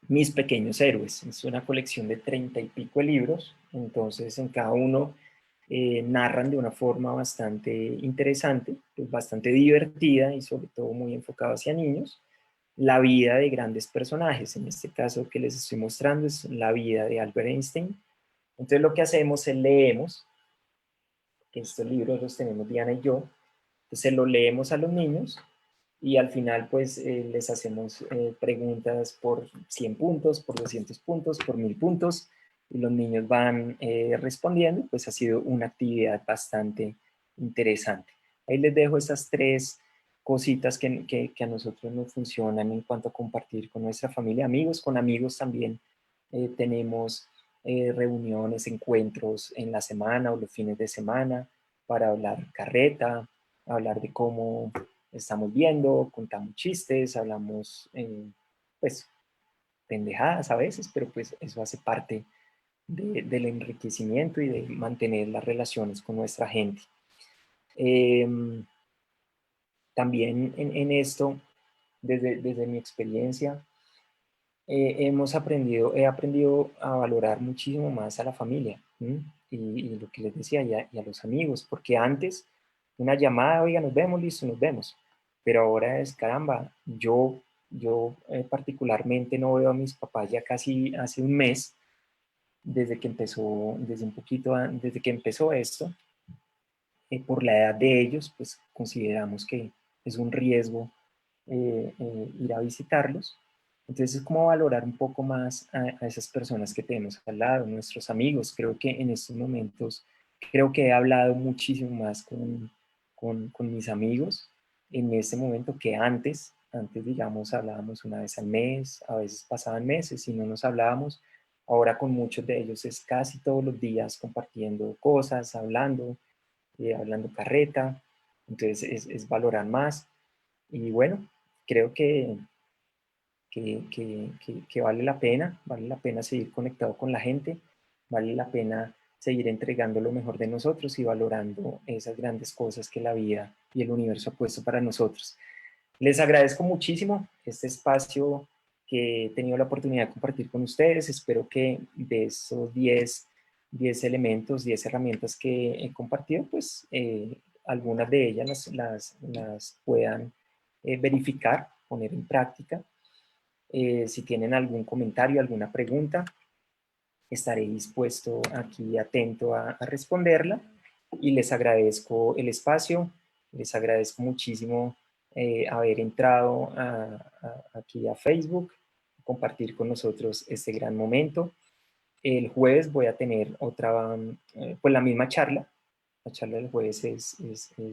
Mis Pequeños Héroes. Es una colección de 30 y pico de libros, entonces en cada uno narran de una forma bastante interesante, pues bastante divertida y sobre todo muy enfocado hacia niños, la vida de grandes personajes. En este caso que les estoy mostrando es la vida de Albert Einstein, Entonces lo que hacemos es leemos, que estos libros los tenemos Diana y yo, entonces se los leemos a los niños y al final pues les hacemos preguntas por 100 puntos, por 200 puntos, por 1000 puntos y los niños van respondiendo, pues ha sido una actividad bastante interesante. Ahí les dejo esas tres cositas que a nosotros nos funcionan en cuanto a compartir con nuestra familia, amigos, con amigos también tenemos reuniones, encuentros en la semana o los fines de semana para hablar carreta, hablar de cómo estamos viendo, contamos chistes, hablamos, pues, pendejadas a veces, pero pues eso hace parte del enriquecimiento y de mantener las relaciones con nuestra gente. Eh, También en esto, desde mi experiencia, he aprendido a valorar muchísimo más a la familia, ¿m? Y lo que les decía, y a los amigos, porque antes una llamada, oiga, nos vemos, listo, nos vemos, pero ahora es, caramba, yo particularmente no veo a mis papás ya casi hace un mes, desde que empezó, desde un poquito, desde que empezó esto, por la edad de ellos, pues consideramos que es un riesgo ir a visitarlos. Entonces es como valorar un poco más a esas personas que tenemos al lado, nuestros amigos. Creo que en estos momentos, creo que he hablado muchísimo más con mis amigos en este momento que antes. Antes, digamos, hablábamos una vez al mes, a veces pasaban meses y no nos hablábamos. Ahora con muchos de ellos es casi todos los días compartiendo cosas, hablando carreta. Entonces es valorar más. Y bueno, creo que vale la pena seguir conectado con la gente, vale la pena seguir entregando lo mejor de nosotros y valorando esas grandes cosas que la vida y el universo ha puesto para nosotros. Les agradezco muchísimo este espacio que he tenido la oportunidad de compartir con ustedes. Espero que de esos 10 elementos, 10 herramientas que he compartido, pues algunas de ellas las puedan verificar, poner en práctica. Si tienen algún comentario, alguna pregunta, estaré dispuesto aquí atento a responderla y les agradezco el espacio, les agradezco muchísimo haber entrado aquí a Facebook, compartir con nosotros este gran momento. El jueves voy a tener otra, pues la misma charla. La charla del jueves es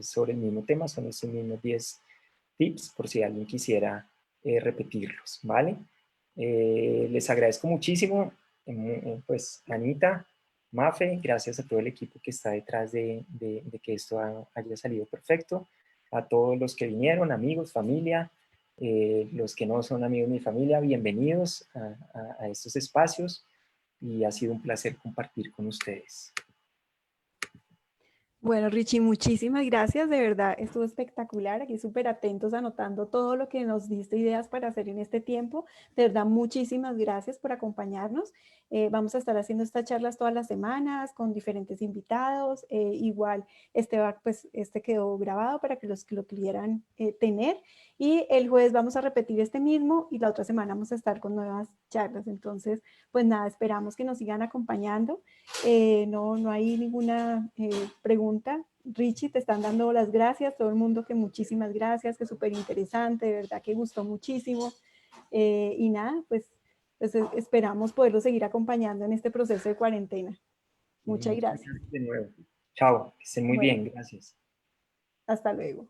sobre el mismo tema, son estos mismos 10 tips por si alguien quisiera repetirlos, ¿vale? Les agradezco muchísimo, pues Anita, Mafe, gracias a todo el equipo que está detrás de que esto haya salido perfecto, a todos los que vinieron, amigos, familia, los que no son amigos ni familia, bienvenidos a estos espacios y ha sido un placer compartir con ustedes. Bueno, Richie, muchísimas gracias, de verdad, estuvo espectacular, aquí súper atentos anotando todo lo que nos diste ideas para hacer en este tiempo, de verdad, muchísimas gracias por acompañarnos, vamos a estar haciendo estas charlas todas las semanas con diferentes invitados, igual pues, este quedó grabado para que los que lo quieran tener, y el jueves vamos a repetir este mismo y la otra semana vamos a estar con nuevas charlas, entonces, pues nada, esperamos que nos sigan acompañando. No hay ninguna pregunta. Richie, te están dando las gracias, todo el mundo que muchísimas gracias, que súper interesante, de verdad que gustó muchísimo. Y nada, pues esperamos poderlo seguir acompañando en este proceso de cuarentena. Muchas Muchas gracias. gracias de nuevo. Chao, que estén muy Bueno, bien, gracias. hasta luego.